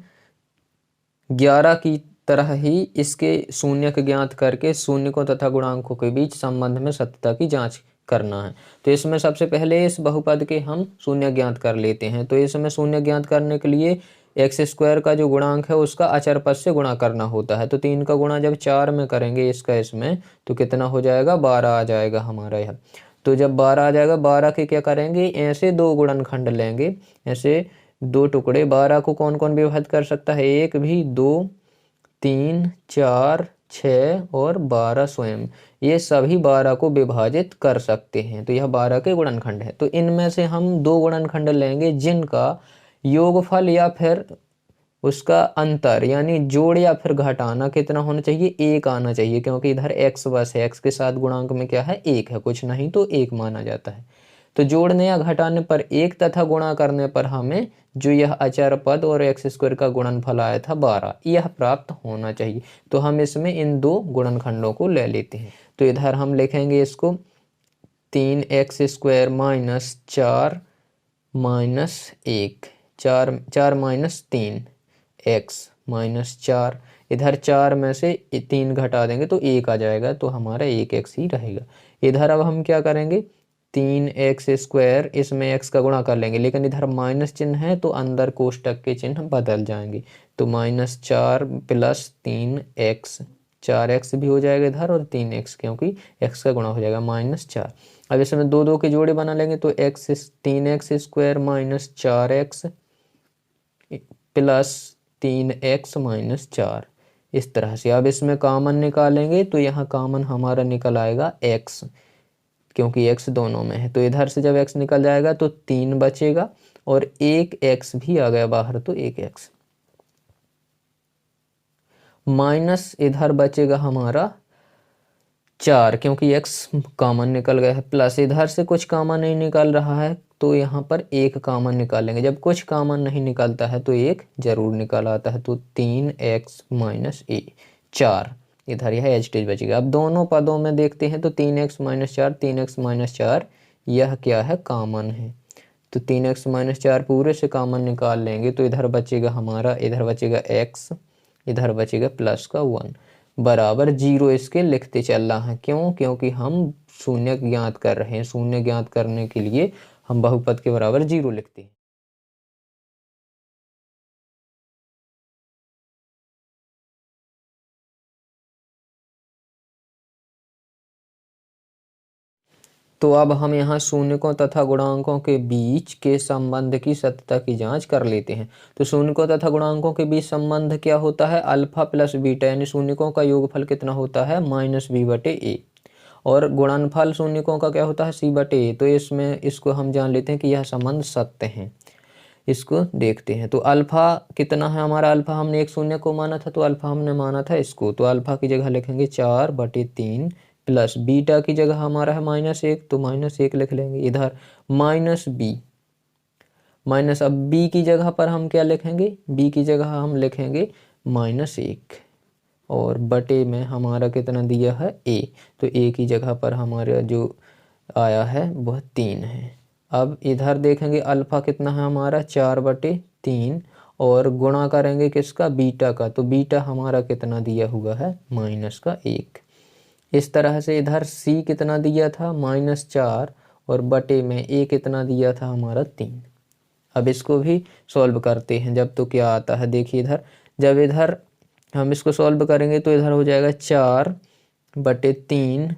11 की तरह ही इसके शून्यक ज्ञात करके शून्यकों तथा गुणांकों के बीच संबंध में सत्यता की जांच करना है। तो इसमें सबसे पहले इस बहुपद के हम शून्य ज्ञात कर लेते हैं। तो इसमें शून्य ज्ञात करने के लिए x² का जो गुणांक है उसका अचर पद से गुणा करना होता है। तो 3 का गुणा जब 4 में करेंगे इसका इसमें, तो कितना हो जाएगा, 12 आ जाएगा हमारा यह। तो जब 12 आ जाएगा, 12 के क्या करेंगे, ऐसे 2 गुणनखंड लेंगे, ऐसे 2 टुकड़े। 12 को कौन कौन विभाजित कर सकता है, 1 भी, 2, 3, 4, 6 और 12 स्वयं, ये सभी 12 को विभाजित कर सकते हैं। तो यह 12 के गुणनखंड है। तो इनमें से हम 2 गुणनखंड लेंगे जिनका योगफल या फिर उसका अंतर यानी जोड़ या फिर घटाना कितना होना चाहिए, 1 आना चाहिए, क्योंकि इधर x बस है, x के साथ गुणांक में क्या है, 1 है, कुछ नहीं तो 1 माना जाता है। तो जोड़ने या घटाने पर 1 तथा गुणा करने पर हमें जो यह अचर पद और x² का गुणनफल आया था 12, यह प्राप्त होना चाहिए। तो हम इसमें इन 2 गुणनखंडों को ले लेते हैं। तो इधर हम लिखेंगे इसको 3x² - 4 - 1, 4 -3 x - 4, इधर 4 में से 3 घटा देंगे तो 1 आ जाएगा, तो हमारा 1x ही रहेगा। इधर अब हम क्या करेंगे, 3x², इसमें x का गुणा कर लेंगे, लेकिन इधर माइनस चिन्ह है तो अंदर कोष्टक के चिन्ह बदल जाएंगे। तो -4 + 3x, 4x भी हो जाएगा इधर और 3x, क्योंकि x का गुणा हो जाएगा -4। अब इसमें 2 के जोड़े बना लेंगे तो 3x² - 4x + 3x - 4, इस तरह से। अब इसमें कॉमन निकालेंगे तो यहाँ कॉमन हमारा निकल आएगा x, क्योंकि x दोनों में है। तो इधर से जब x निकल जाएगा तो 3 बचेगा और 1x भी आ गया बाहर, तो 1x माइनस इधर बचेगा हमारा 4, क्योंकि x कॉमन निकल गया है, प्लस इधर से कुछ कॉमन नहीं निकल रहा है तो यहाँ पर 1 कॉमन निकालेंगे। जब कुछ कॉमन नहीं निकलता है तो 1 जरूर निकल आता है। तो 3x - a, 4, इधर यह एच टी बचेगा। अब दोनों पदों में देखते हैं तो 3x - 4, 3x - 4 यह क्या है, कॉमन है। तो 3x - 4 पूरे से कॉमन निकाल लेंगे तो इधर बचेगा हमारा, इधर बचेगा x, इधर बचेगा प्लस का 1 बराबर 0 इसके लिखते चल रहा है। क्यों, क्योंकि हम शून्य ज्ञात कर रहे हैं। शून्य ज्ञात करने के लिए हम बहुपद के बराबर 0 लिखते हैं। तो अब हम यहाँ शून्यकों तथा गुणांकों के बीच के संबंध की सत्यता की जांच कर लेते हैं। तो शून्यकों तथा गुणांकों के बीच संबंध क्या होता है, अल्फा प्लस बीटा, यानी शून्यकों का योगफल कितना होता है, -b/a, और गुणनफल शून्यकों का क्या होता है, c/a। तो इसमें इसको हम जान लेते हैं कि यह संबंध सत्य है। इसको देखते हैं। तो अल्फा कितना है हमारा, अल्फा हमने एक शून्य को माना था तो अल्फा हमने माना था इसको, तो अल्फा की जगह लिखेंगे 4/3 प्लस बीटा की जगह हमारा है -1, तो -1 लिख लेंगे। इधर -b माइनस, अब b की जगह पर हम क्या लिखेंगे, b की जगह हम लिखेंगे -1 और बटे में हमारा कितना दिया है a, तो a की जगह पर हमारा जो आया है वह 3 है। अब इधर देखेंगे अल्फा कितना है हमारा, 4/3 और गुणा करेंगे किसका, बीटा का, तो बीटा हमारा कितना दिया हुआ है, -1। इस तरह से इधर c कितना दिया था, -4 और बटे में a कितना दिया था हमारा 3। अब इसको भी सॉल्व करते हैं जब, तो क्या आता है देखिए इधर, जब इधर हम इसको सॉल्व करेंगे तो इधर हो जाएगा 4/3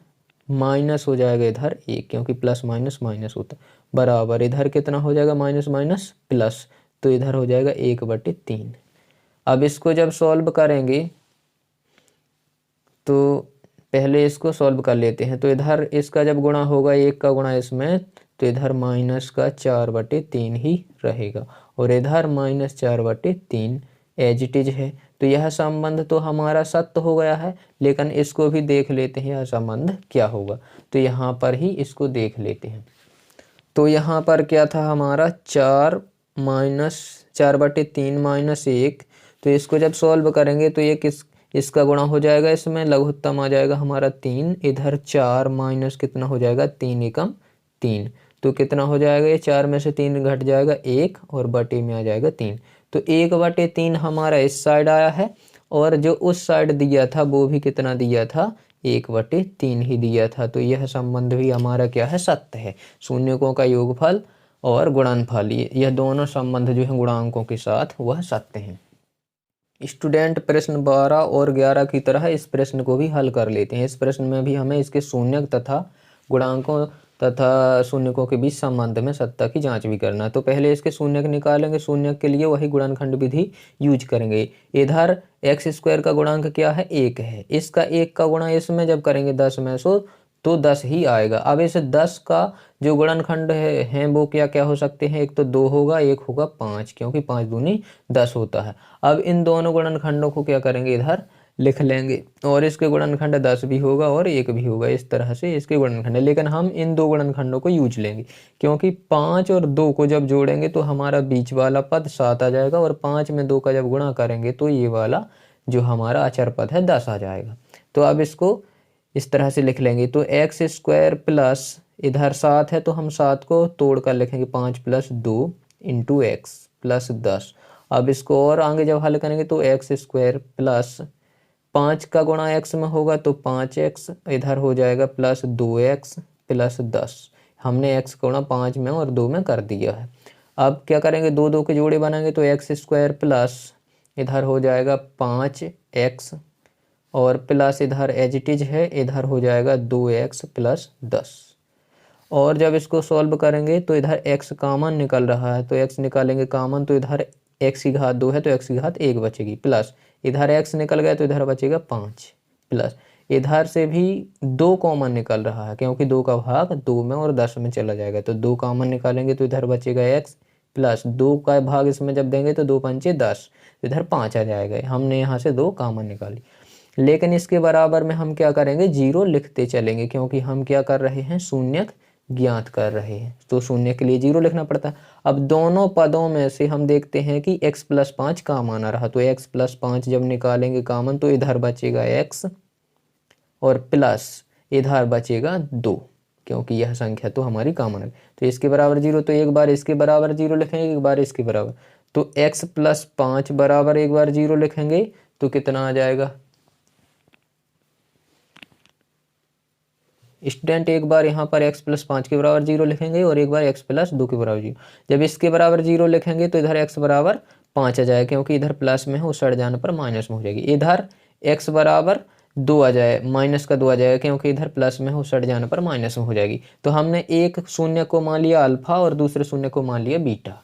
माइनस हो जाएगा इधर 1, क्योंकि प्लस माइनस माइनस होता है, बराबर इधर कितना हो जाएगा, माइनस माइनस प्लस, तो इधर हो जाएगा 1/3। अब इसको जब सॉल्व करेंगे तो पहले इसको सॉल्व कर लेते हैं। तो इधर इसका जब गुणा होगा 1 का गुणा इसमें, तो इधर माइनस का 4/3 ही रहेगा और इधर -4/3 एज इट इज है। तो यह संबंध तो हमारा सत्य हो गया है, लेकिन इसको भी देख लेते हैं यह संबंध क्या होगा। तो यहाँ पर ही इसको देख लेते हैं। तो यहाँ पर क्या था हमारा 4/3 - 1। तो इसको जब सॉल्व करेंगे तो ये इसका गुणा हो जाएगा, इसमें लघुत्तम आ जाएगा हमारा 3। इधर 4 माइनस कितना हो जाएगा 3 एकम 3। तो कितना हो जाएगा, ये 4 में से 3 घट जाएगा 1 और बटे में आ जाएगा 3। तो 1/3 हमारा इस साइड आया है और जो उस साइड दिया था वो भी कितना दिया था, 1/3 ही दिया था। तो यह संबंध भी हमारा क्या है, सत्य है। शून्यकों का योगफल और गुणनफल यह दोनों संबंध जो है गुणांकों के साथ वह सत्य हैं। स्टूडेंट प्रश्न 12 और 11 की तरह इस प्रश्न को भी हल कर लेते हैं। इस प्रश्न में भी हमें इसके शून्यक तथा गुणांकों तथा शून्यकों के बीच संबंध में सत्ता की जांच भी करना है। तो पहले इसके शून्यक निकालेंगे। शून्यक के लिए वही गुणनखंड विधि यूज करेंगे। इधर x² का गुणांक क्या है, 1 है। इसका 1 का गुणा इसमें जब करेंगे 10 में सो तो 10 ही आएगा। अब इस 10 का जो गुणनखंड है वो क्या क्या हो सकते हैं, एक तो 2 होगा, एक होगा 5, क्योंकि 5 दूनी 10 होता है। अब इन दोनों गुणनखंडों को क्या करेंगे, इधर लिख लेंगे और इसके गुणनखंड 10 भी होगा और 1 भी होगा। इस तरह से इसके गुणनखंड, लेकिन हम इन दो गुणनखंडों को यूज लेंगे, क्योंकि 5 और 2 को जब जोड़ेंगे तो हमारा बीच वाला पद 7 आ जाएगा और 5 में 2 का जब गुणा करेंगे तो ये वाला जो हमारा अचर पद है 10 आ जाएगा। तो अब इसको इस तरह से लिख लेंगे। तो x² प्लस इधर 7 है तो हम 7 को तोड़ कर लिखेंगे, 5 + 2 × x प्लस 10। अब इसको और आगे जब हल करेंगे तो x² प्लस 5 का गुणा x में होगा तो 5x, इधर हो जाएगा प्लस 2x प्लस 10। हमने x का गुणा 5 में और 2 में कर दिया है। अब क्या करेंगे, 2 2 के जोड़े बनाएंगे तो x² प्लस इधर हो जाएगा 5x और प्लस इधर एज इट इज है, इधर हो जाएगा 2x प्लस 10। और जब इसको सॉल्व करेंगे तो इधर x कॉमन निकल रहा है तो x निकालेंगे कॉमन, तो इधर x की घात 2 है तो x की घात 1 बचेगी, प्लस इधर x निकल गया तो इधर बचेगा 5, प्लस इधर से भी 2 कॉमन निकल रहा है क्योंकि 2 का भाग 2 में और 10 में चला जाएगा। तो 2 कॉमन निकालेंगे तो इधर बचेगा x प्लस 2 का भाग इसमें जब देंगे तो 2 पंचे 10, इधर 5 आ जाएगा। हमने यहाँ से 2 कॉमन निकाली, लेकिन इसके बराबर में हम क्या करेंगे, 0 लिखते चलेंगे, क्योंकि हम क्या कर रहे हैं, शून्यक ज्ञात कर रहे हैं। तो शून्य के लिए 0 लिखना पड़ता है। अब दोनों पदों में से हम देखते हैं कि x + 5 कॉमन आ रहा, तो x + 5 जब निकालेंगे कॉमन तो इधर बचेगा x और प्लस इधर बचेगा 2, क्योंकि यह संख्या तो हमारी कॉमन है। तो इसके बराबर 0, तो एक बार इसके बराबर 0 लिखेंगे, एक बार इसके बराबर। तो x + 5 बराबर एक बार 0 लिखेंगे तो कितना आ जाएगा स्टूडेंट, एक बार यहाँ पर x + 5 के बराबर 0 लिखेंगे और एक बार x + 2 के बराबर 0। जब इसके बराबर 0 लिखेंगे तो इधर x बराबर 5 आ जाएगा, क्योंकि इधर प्लस में है, उस सड़ जाने पर माइनस में हो जाएगी। इधर x बराबर 2 आ जाए, माइनस का 2 आ जाएगा, क्योंकि इधर प्लस में है, उस सड़ जाने पर माइनस में हो जाएगी। तो हमने एक शून्य को मान लिया अल्फा और दूसरे शून्य को मान लिया बीटा।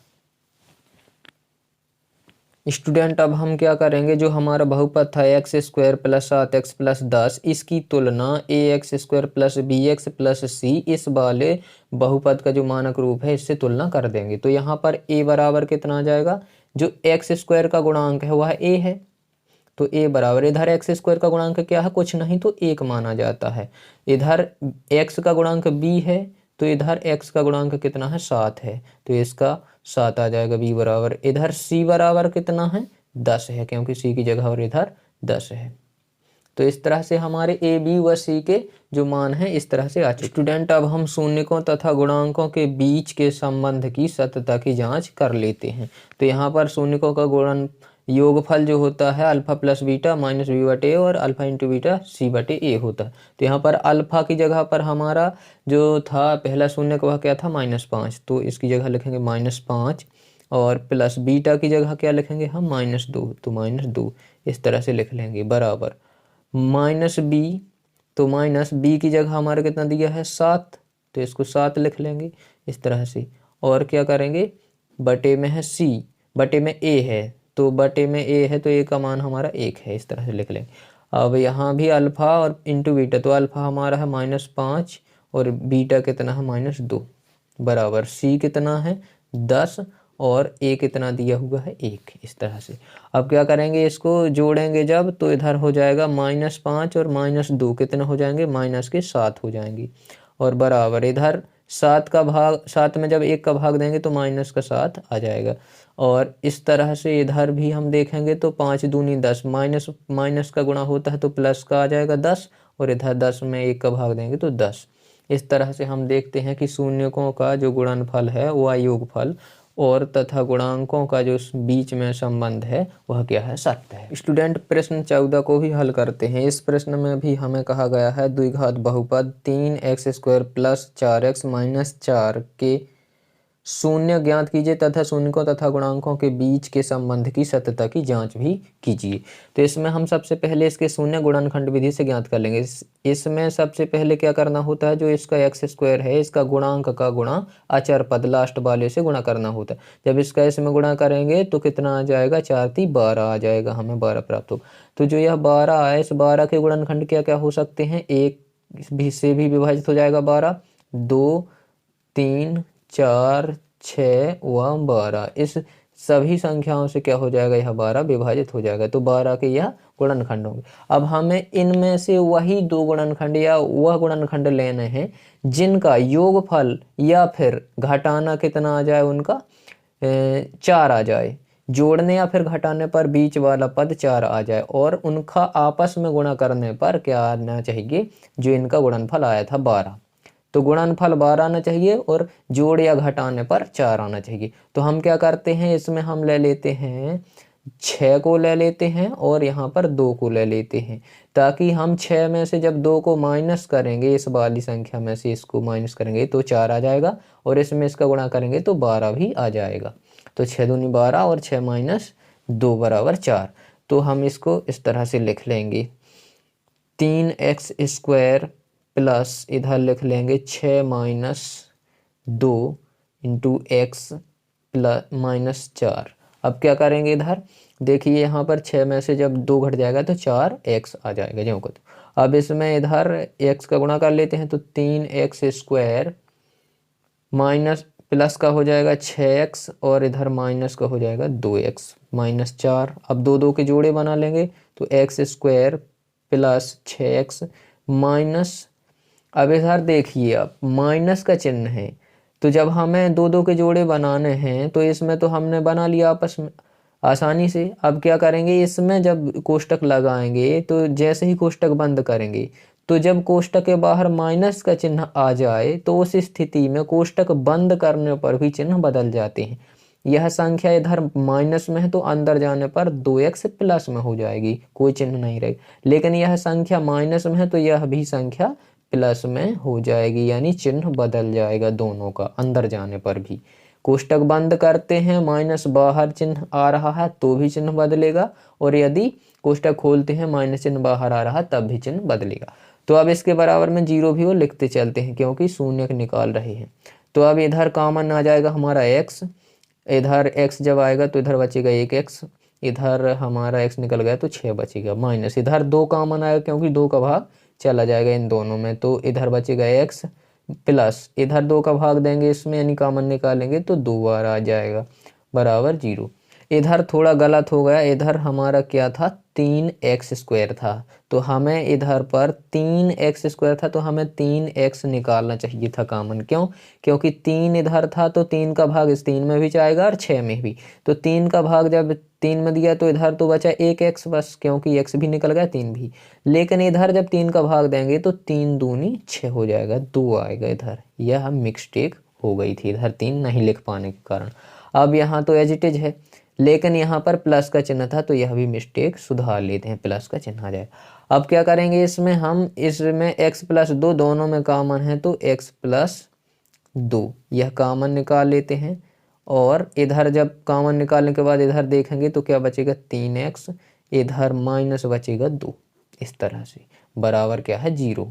स्टूडेंट, अब हम क्या करेंगे, जो हमारा बहुपद था x² + 7x + 10, इसकी तुलना ax² + bx + c इस वाले बहुपद का जो मानक रूप है इससे तुलना कर देंगे। तो यहाँ पर a बराबर कितना आ जाएगा, जो x² का गुणांक है वह a है, तो a बराबर, इधर x² का गुणांक क्या है, कुछ नहीं तो 1 माना जाता है। इधर x का गुणांक b है तो इधर x का गुणांक कितना है, 7 है, तो इसका 7 आ जाएगा b बराबर। इधर c बराबर कितना है, 10 है, क्योंकि c की जगह और इधर 10 है। तो इस तरह से हमारे a b व c के जो मान है इस तरह से आ चुके। स्टूडेंट, अब हम शून्यकों तथा गुणांकों के बीच के संबंध की सत्यता की जांच कर लेते हैं। तो यहाँ पर शून्यकों का गुणन योगफल जो होता है अल्फा + बीटा -b/a और अल्फा × बीटा c/a होता है। तो यहाँ पर अल्फा की जगह पर हमारा जो था पहला शून्यक वह क्या था, -5, तो इसकी जगह लिखेंगे -5 और प्लस बीटा की जगह क्या लिखेंगे हम, -2, तो -2 इस तरह से लिख लेंगे, बराबर -b, तो -b की जगह हमारा कितना दिया है, 7, तो इसको 7 लिख लेंगे इस तरह से। और क्या करेंगे, बटे में है c, बटे में a है, तो बटे में a है तो a का मान हमारा 1 है, इस तरह से लिख लेंगे। अब यहाँ भी अल्फ़ा और इंटू बीटा, तो अल्फ़ा हमारा है -5 और बीटा कितना है -2 बराबर सी कितना है 10 और ए कितना दिया हुआ है 1। इस तरह से अब क्या करेंगे, इसको जोड़ेंगे जब तो इधर हो जाएगा -5 और -2 कितना हो जाएंगे -7 हो जाएंगी और बराबर इधर 7 में जब 1 का भाग देंगे तो -7 आ जाएगा। और इस तरह से इधर भी हम देखेंगे तो 5 दूनी 10, माइनस का गुणा होता है तो प्लस का आ जाएगा 10 और इधर 10 में 1 का भाग देंगे तो 10। इस तरह से हम देखते हैं कि शून्यकों का जो गुणनफल है वह योगफल और तथा गुणांकों का जो बीच में संबंध है वह क्या है, सत्य है। स्टूडेंट प्रश्न 14 को भी हल करते हैं। इस प्रश्न में भी हमें कहा गया है द्विघात बहुपद 3x² + 4x - 4 के शून्य ज्ञात कीजिए तथा शून्यकों तथा गुणांकों के बीच के संबंध की सत्यता की जांच भी कीजिए। तो इसमें हम सबसे पहले इसके शून्य गुणनखंड विधि से ज्ञात कर लेंगे। इसमें सबसे पहले क्या करना होता है, जो इसका x² है इसका गुणांक का गुणा अचर पद लास्ट वाले से गुणा करना होता है। जब इसका इसमें गुणा करेंगे तो कितना आ जाएगा, 4 × 12 आ जाएगा, हमें 12 प्राप्त हो। तो जो यह 12 है इस 12 के गुणनखंड क्या क्या हो सकते हैं, 1 से भी विभाजित हो जाएगा 12, 2, 3, 4, 6 व 12, इस सभी संख्याओं से क्या हो जाएगा, यह 12 विभाजित हो जाएगा। तो 12 के यह गुणनखंड होंगे। अब हमें इनमें से वही 2 गुणनखंड या वह गुणनखंड लेने हैं जिनका योगफल या फिर घटाना कितना आ जाए, उनका 4 आ जाए। जोड़ने या फिर घटाने पर बीच वाला पद 4 आ जाए और उनका आपस में गुणा करने पर क्या आना चाहिए, जो इनका गुणनफल आया था 12। तो गुणनफल 12 आना चाहिए और जोड़ या घटाने पर 4 आना चाहिए। तो हम क्या करते हैं, इसमें हम ले लेते हैं 6 को ले लेते हैं और यहाँ पर 2 को ले लेते हैं, ताकि हम 6 में से जब 2 को माइनस करेंगे, इस वाली संख्या में से इसको माइनस करेंगे तो 4 आ जाएगा और इसमें इसका गुणा करेंगे तो 12 भी आ जाएगा। तो 6 दूनी 12 और 6 - 2 बराबर 4। तो हम इसको इस तरह से लिख लेंगे, 3x² प्लस इधर लिख लेंगे 6 - 2 × x + -4। अब क्या करेंगे, इधर देखिए यहाँ पर 6 में से जब 2 घट जाएगा तो 4x आ जाएगा ज्यों को। अब इसमें इधर x का गुणा कर लेते हैं तो 3x² माइनस प्लस का हो जाएगा 6x और इधर माइनस का हो जाएगा 2x - 4। अब 2 के जोड़े बना लेंगे तो x² प्लस 6x माइनस, अब इधर देखिए अब माइनस का चिन्ह है, तो जब हमें 2 के जोड़े बनाने हैं तो इसमें तो हमने बना लिया आपस में आसानी से। अब क्या करेंगे, इसमें जब कोष्टक लगाएंगे तो जैसे ही कोष्टक बंद करेंगे तो जब कोष्टक के बाहर माइनस का चिन्ह आ जाए तो उस स्थिति में कोष्टक बंद करने पर भी चिन्ह बदल जाते हैं। यह संख्या इधर माइनस में है तो अंदर जाने पर 2x प्लस में हो जाएगी, कोई चिन्ह नहीं रहेगा। लेकिन यह संख्या माइनस में है तो यह भी संख्या प्लस में हो जाएगी, यानी चिन्ह बदल जाएगा दोनों का अंदर जाने पर भी। कोष्टक बंद करते हैं, माइनस बाहर चिन्ह आ रहा है तो भी चिन्ह बदलेगा, और यदि कोष्टक खोलते हैं माइनस चिन्ह बाहर आ रहा तब भी चिन्ह बदलेगा। तो अब इसके बराबर में 0 भी वो लिखते चलते हैं क्योंकि शून्य निकाल रहे हैं। तो अब इधर कॉमन आ जाएगा हमारा x, इधर x जब आएगा तो इधर बचेगा 1x, इधर हमारा x निकल गया तो 6 बचेगा, माइनस इधर 2 कॉमन आएगा क्योंकि 2 का भाग चला जाएगा इन दोनों में, तो इधर बचेगा x प्लस इधर 2 का भाग देंगे इसमें यानी कॉमन निकालेंगे तो 2 बार आ जाएगा बराबर 0। इधर थोड़ा गलत हो गया, इधर हमारा क्या था 3x² था, तो हमें इधर पर 3x² था तो हमें 3x निकालना चाहिए था कॉमन। क्यों? क्योंकि 3 इधर था तो 3 का भाग इस 3 में भी जाएगा और 6 में भी, तो 3 का भाग जब 3 में दिया तो इधर तो बचा 1x बस, क्योंकि x भी निकल गया 3 भी। लेकिन इधर जब 3 का भाग देंगे तो 3 दूनी 6 हो जाएगा, 2 आएगा इधर। यह मिस्टेक हो गई थी, इधर 3 नहीं लिख पाने के कारण। अब यहाँ तो एज इट इज है, लेकिन यहाँ पर प्लस का चिन्ह था तो यह भी मिस्टेक सुधार लेते हैं, प्लस का चिन्ह आ जाएगा। अब क्या करेंगे, इसमें हम इसमें x + 2 दोनों में कॉमन है तो x + 2 यह कॉमन निकाल लेते हैं, और इधर जब कॉमन निकालने के बाद इधर देखेंगे तो क्या बचेगा 3x, इधर माइनस बचेगा 2, इस तरह से बराबर क्या है 0।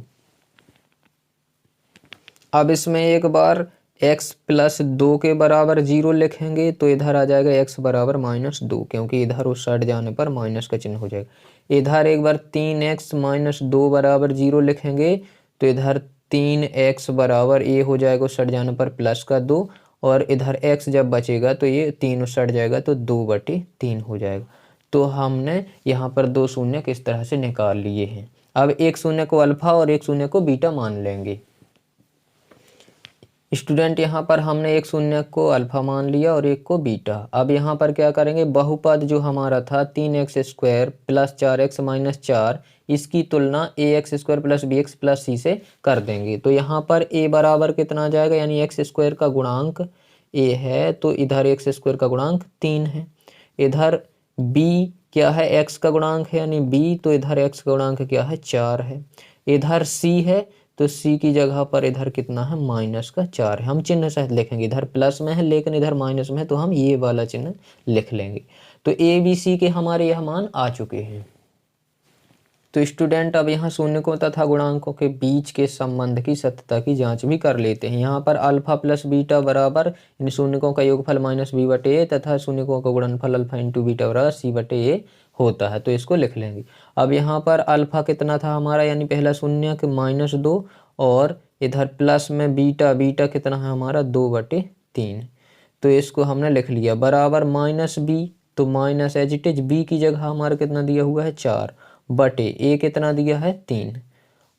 अब इसमें एक बार x + 2 के बराबर 0 लिखेंगे तो इधर आ जाएगा x बराबर -2, क्योंकि इधर उस साइड जाने पर माइनस का चिन्ह हो जाएगा। इधर एक बार 3x माइनस 2 बराबर 0 लिखेंगे तो इधर 3x बराबर ये हो जाएगा उस सट जाने पर प्लस का 2, और इधर x जब बचेगा तो ये 3 सट जाएगा तो 2/3 हो जाएगा। तो हमने यहाँ पर 2 शून्य किस तरह से निकाल लिए हैं। अब एक शून्य को अल्फा और एक शून्य को बीटा मान लेंगे। स्टूडेंट यहाँ पर हमने एक शून्य को अल्फा मान लिया और एक को बीटा। अब यहाँ पर क्या करेंगे, बहुपद जो हमारा था 3x square plus 4x minus 4, इसकी तुलना ax square plus bx plus c से कर देंगे। तो यहाँ पर a बराबर कितना आ जाएगा, यानी x स्क्वायर का गुणांक a है तो इधर x स्क्वायर का गुणांक 3 है। इधर b क्या है, x का गुणांक है यानी b, तो इधर x का गुणांक क्या है 4 है। इधर c है तो c की जगह पर इधर कितना है माइनस का 4 है। हम चिन्ह सहित लिखेंगे, इधर प्लस में है लेकिन इधर माइनस में है तो हम ये वाला चिन्ह लिख लेंगे। तो ए बी सी के हमारे यह मान आ चुके हैं। तो स्टूडेंट अब यहाँ शून्यकों तथा गुणांकों के बीच के संबंध की सत्यता की जांच भी कर लेते हैं। यहाँ पर अल्फा प्लस बीटा बराबर इन शून्यकों का योगफल माइनस बी बटे ए तथा शून्यकों का गुणनफल अल्फा इंटू बीटा बराबर सी बटे ए होता है, तो इसको लिख लेंगे। अब यहाँ पर अल्फा कितना था हमारा, यानी पहला शून्य के -2, और इधर प्लस में बीटा, बीटा कितना है हमारा 2/3, तो इसको हमने लिख लिया बराबर माइनस बी, तो minus as it is B की जगह हमारा कितना दिया हुआ है 4 बटे ए कितना दिया है 3।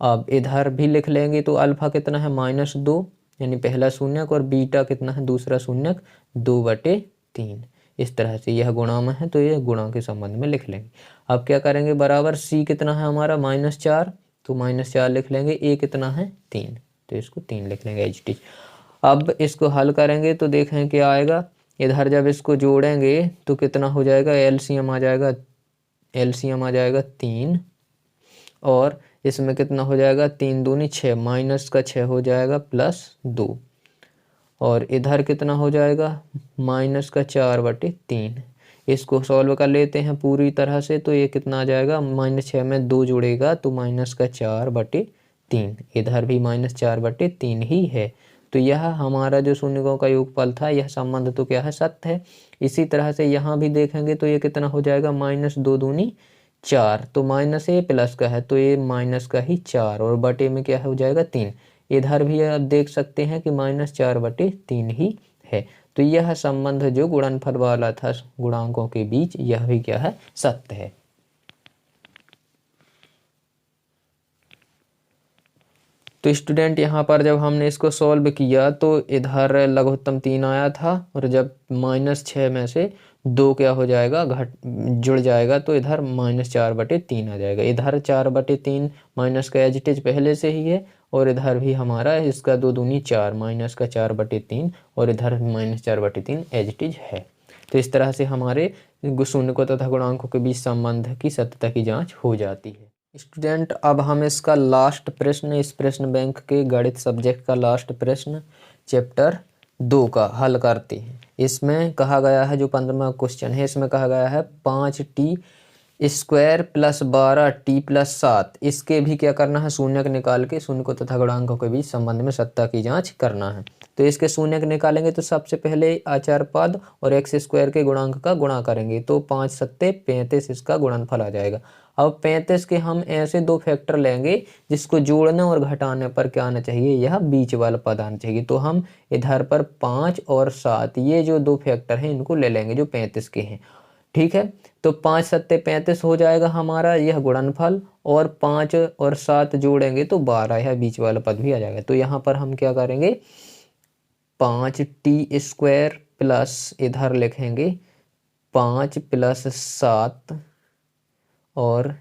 अब इधर भी लिख लेंगे तो अल्फा कितना है -2 यानी पहला शून्यक, और बीटा कितना है दूसरा शून्यक 2/3। इस तरह से यह गुणा में है तो यह गुणा के संबंध में लिख लेंगे। अब क्या करेंगे, बराबर सी कितना है हमारा -4, तो -4 लिख लेंगे। ए कितना है 3, तो इसको 3 लिख लेंगे एज इट इज। अब इसको हल करेंगे तो देखें क्या आएगा। इधर जब इसको जोड़ेंगे तो कितना हो जाएगा, एलसीएम आ जाएगा, एलसीएम आ जाएगा 3, और इसमें कितना हो जाएगा 3 दूनी 6, माइनस का 6 हो जाएगा प्लस 2, और इधर कितना हो जाएगा माइनस का 4/3। इसको सॉल्व कर लेते हैं पूरी तरह से, तो ये कितना आ जाएगा, -6 में 2 जुड़ेगा तो माइनस का 4/3, इधर भी -4/3 ही है। तो यह हमारा जो शून्यकों का योगफल था, यह संबंध तो क्या है सत्य है। इसी तरह से यहाँ भी देखेंगे तो ये कितना हो जाएगा, -2 दूनी 4, तो माइनस ए प्लस का है तो ये माइनस का ही 4, और बटे में क्या हो जाएगा 3। इधर भी आप देख सकते हैं कि -4/3 ही है। तो यह संबंध जो गुणनफल वाला था गुणांकों के बीच, यह भी क्या है सत्य है। तो स्टूडेंट यहाँ पर जब हमने इसको सॉल्व किया तो इधर लघुत्तम 3 आया था, और जब -6 में से 2 क्या हो जाएगा जुड़ जाएगा तो इधर -4/3 आ जाएगा। इधर 4/3 माइनस का एज इट इज पहले से ही है, और इधर भी हमारा इसका 2 दूनी 4, माइनस का 4/3, और इधर -4/3 एज इट इज है। तो इस तरह से हमारे शून्यकों तथा गुणांकों के बीच संबंध की सत्यता की जाँच हो जाती है। स्टूडेंट अब हम इसका लास्ट प्रश्न, इस प्रश्न बैंक के गणित सब्जेक्ट का लास्ट प्रश्न चैप्टर 2 का हल करते हैं। इसमें कहा गया है, जो 15वां क्वेश्चन है, इसमें कहा गया है 5t square plus 12t plus 7, इसके भी क्या करना है, शून्यक निकाल के शून्यकों तथा गुणांकों के बीच संबंध में सत्ता की जांच करना है। तो इसके शून्यक निकालेंगे तो सबसे पहले आचार पद और एक्स स्क्वायर के गुणांक का गुणा करेंगे, तो 5 सत्ते 35 इसका गुणनफल आ जाएगा। अब 35 के हम ऐसे 2 फैक्टर लेंगे जिसको जोड़ने और घटाने पर क्या आना चाहिए, यह बीच वाला पद आना चाहिए। तो हम इधर पर 5 और 7 ये जो 2 फैक्टर हैं इनको ले लेंगे जो 35 के हैं, ठीक है। तो 5 सत्ते 35 हो जाएगा हमारा यह गुणनफल, और 5 और 7 जोड़ेंगे तो 12, यह बीच वाला पद भी आ जाएगा। तो यहाँ पर हम क्या करेंगे, 5t स्क्वायर प्लस इधर लिखेंगे 5 प्लस 7 और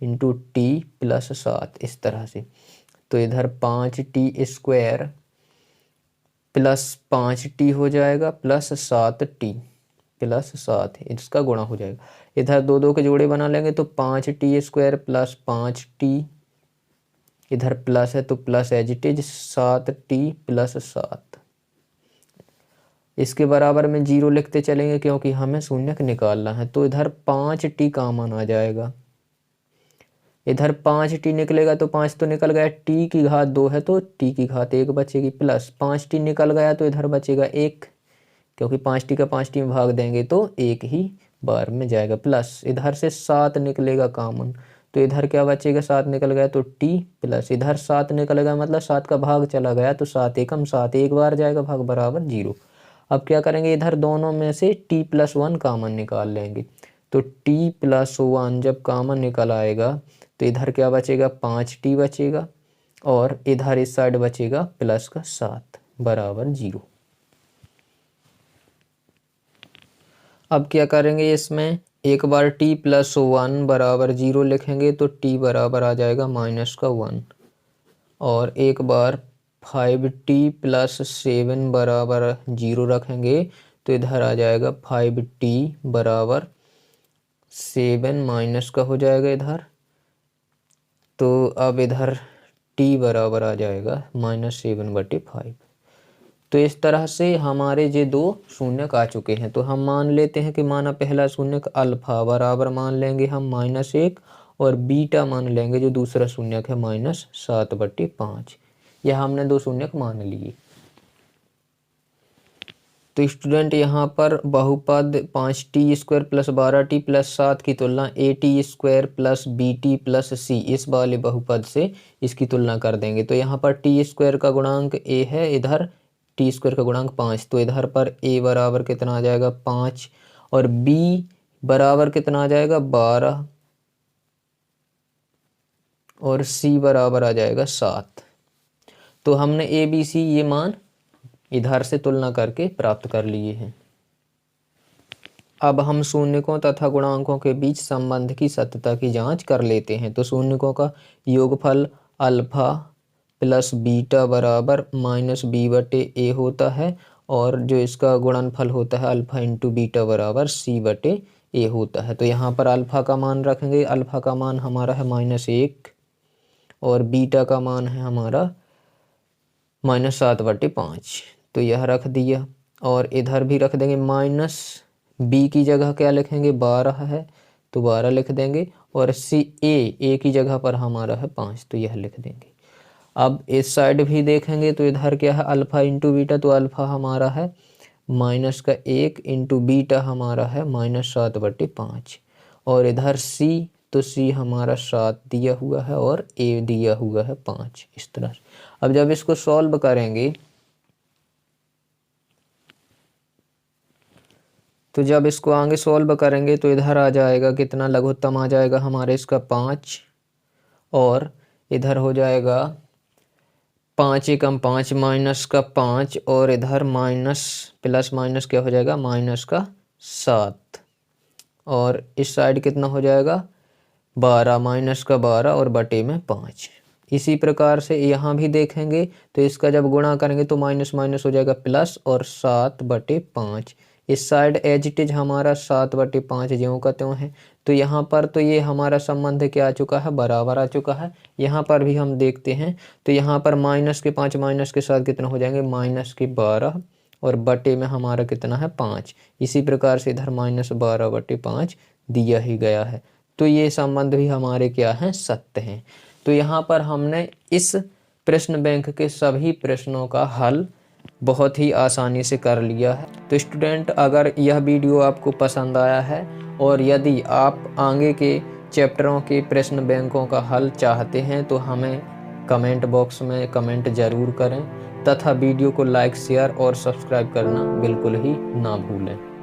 इंटू t प्लस 7, इस तरह से। तो इधर 5t स्क्वायर प्लस 5t हो जाएगा प्लस 7t प्लस 7, इसका गुणा हो जाएगा। इधर 2 के जोड़े बना लेंगे तो 5t स्क्वायर प्लस 5t, इधर प्लस है तो plus as it is 7t plus 7, इसके बराबर में 0 लिखते चलेंगे क्योंकि हमें शून्यक निकालना है। तो इधर 5t कॉमन आ जाएगा, इधर 5t निकलेगा तो 5 तो निकल गया, t की घात 2 है तो t की घात 1 बचेगी, प्लस 5t निकल गया तो इधर बचेगा 1, क्योंकि 5t का 5t में भाग देंगे तो 1 ही बार में जाएगा प्लस इधर से 7 निकलेगा कॉमन, तो इधर क्या बचेगा, 7 निकल गया तो t प्लस इधर 7 निकल गया मतलब 7 का भाग चला गया तो 7 एकम 7 एक बार जाएगा भाग बराबर 0। अब क्या करेंगे, इधर दोनों में से t+1 कॉमन निकाल लेंगे, तो t+1 जब कॉमन निकल आएगा तो इधर क्या बचेगा 5t बचेगा और इधर इस साइड बचेगा प्लस का 7 बराबर 0। अब क्या करेंगे, इसमें एक बार t+1 बराबर 0 लिखेंगे तो t बराबर आ जाएगा -1 और एक बार 5t+7 बराबर 0 रखेंगे तो इधर आ जाएगा 5t बराबर 7 माइनस का हो जाएगा इधर, तो अब इधर t बराबर आ जाएगा -7/5। तो इस तरह से हमारे ये दो शून्यक आ चुके हैं। तो हम मान लेते हैं कि माना पहला शून्यक अल्फा बराबर मान लेंगे हम -1 और बीटा मान लेंगे जो दूसरा शून्यक है -7/5। यह हमने दो शून्यक मान लिए। तो स्टूडेंट यहाँ पर बहुपद 5t² + 12t + 7 की तुलना at² + bt + c इस वाले बहुपद से इसकी तुलना कर देंगे। तो यहाँ पर t² का गुणांक a है, इधर t² का गुणांक 5, तो इधर पर a बराबर कितना आ जाएगा 5 और b बराबर कितना आ जाएगा 12 और c बराबर आ जाएगा 7। तो हमने a b c ये मान इधर से तुलना करके प्राप्त कर लिए हैं। अब हम शून्यकों तथा गुणांकों के बीच संबंध की सत्यता की जांच कर लेते हैं। तो शून्यकों का योगफल अल्फा प्लस बीटा बराबर -b/a होता है और जो इसका गुणनफल होता है अल्फा इंटू बीटा बराबर c/a होता है। तो यहाँ पर अल्फा का मान रखेंगे, अल्फा का मान हमारा है -1 और बीटा का मान है हमारा -7/5, तो यह रख दिया और इधर भी रख देंगे माइनस b की जगह क्या लिखेंगे 12 है तो 12 लिख देंगे और a की जगह पर हमारा है 5 तो यह लिख देंगे। अब इस साइड भी देखेंगे तो इधर क्या है अल्फा इंटू बीटा, तो अल्फा हमारा है -1 इंटू बीटा हमारा है -7/5 और इधर c, तो c हमारा 7 दिया हुआ है और a दिया हुआ है 5 इस तरह। अब जब इसको सॉल्व करेंगे तो जब इसको आगे सॉल्व करेंगे तो इधर आ जाएगा कितना, लघुत्तम आ जाएगा हमारे इसका 5 और इधर हो जाएगा 5 एकम 5 माइनस का 5 और इधर माइनस प्लस माइनस क्या हो जाएगा -7 और इस साइड कितना हो जाएगा 12 माइनस का 12 और बटे में 5। इसी प्रकार से यहाँ भी देखेंगे तो इसका जब गुणा करेंगे तो माइनस माइनस हो जाएगा प्लस और 7/5। इस साइड एज इट इज हमारा 7/5 ज्यों का त्यों है। तो यहाँ पर तो ये हमारा संबंध क्या आ चुका है बराबर आ चुका है। यहाँ पर भी हम देखते हैं तो यहाँ पर -5 माइनस के साथ कितना हो जाएंगे -12 और बटे में हमारा कितना है 5। इसी प्रकार से इधर -12/5 दिया ही गया है। तो ये संबंध भी हमारे क्या हैं सत्य हैं। तो यहाँ पर हमने इस प्रश्न बैंक के सभी प्रश्नों का हल बहुत ही आसानी से कर लिया है। तो स्टूडेंट अगर यह वीडियो आपको पसंद आया है और यदि आप आगे के चैप्टरों के प्रश्न बैंकों का हल चाहते हैं तो हमें कमेंट बॉक्स में कमेंट ज़रूर करें तथा वीडियो को लाइक शेयर और सब्सक्राइब करना बिल्कुल ही ना भूलें।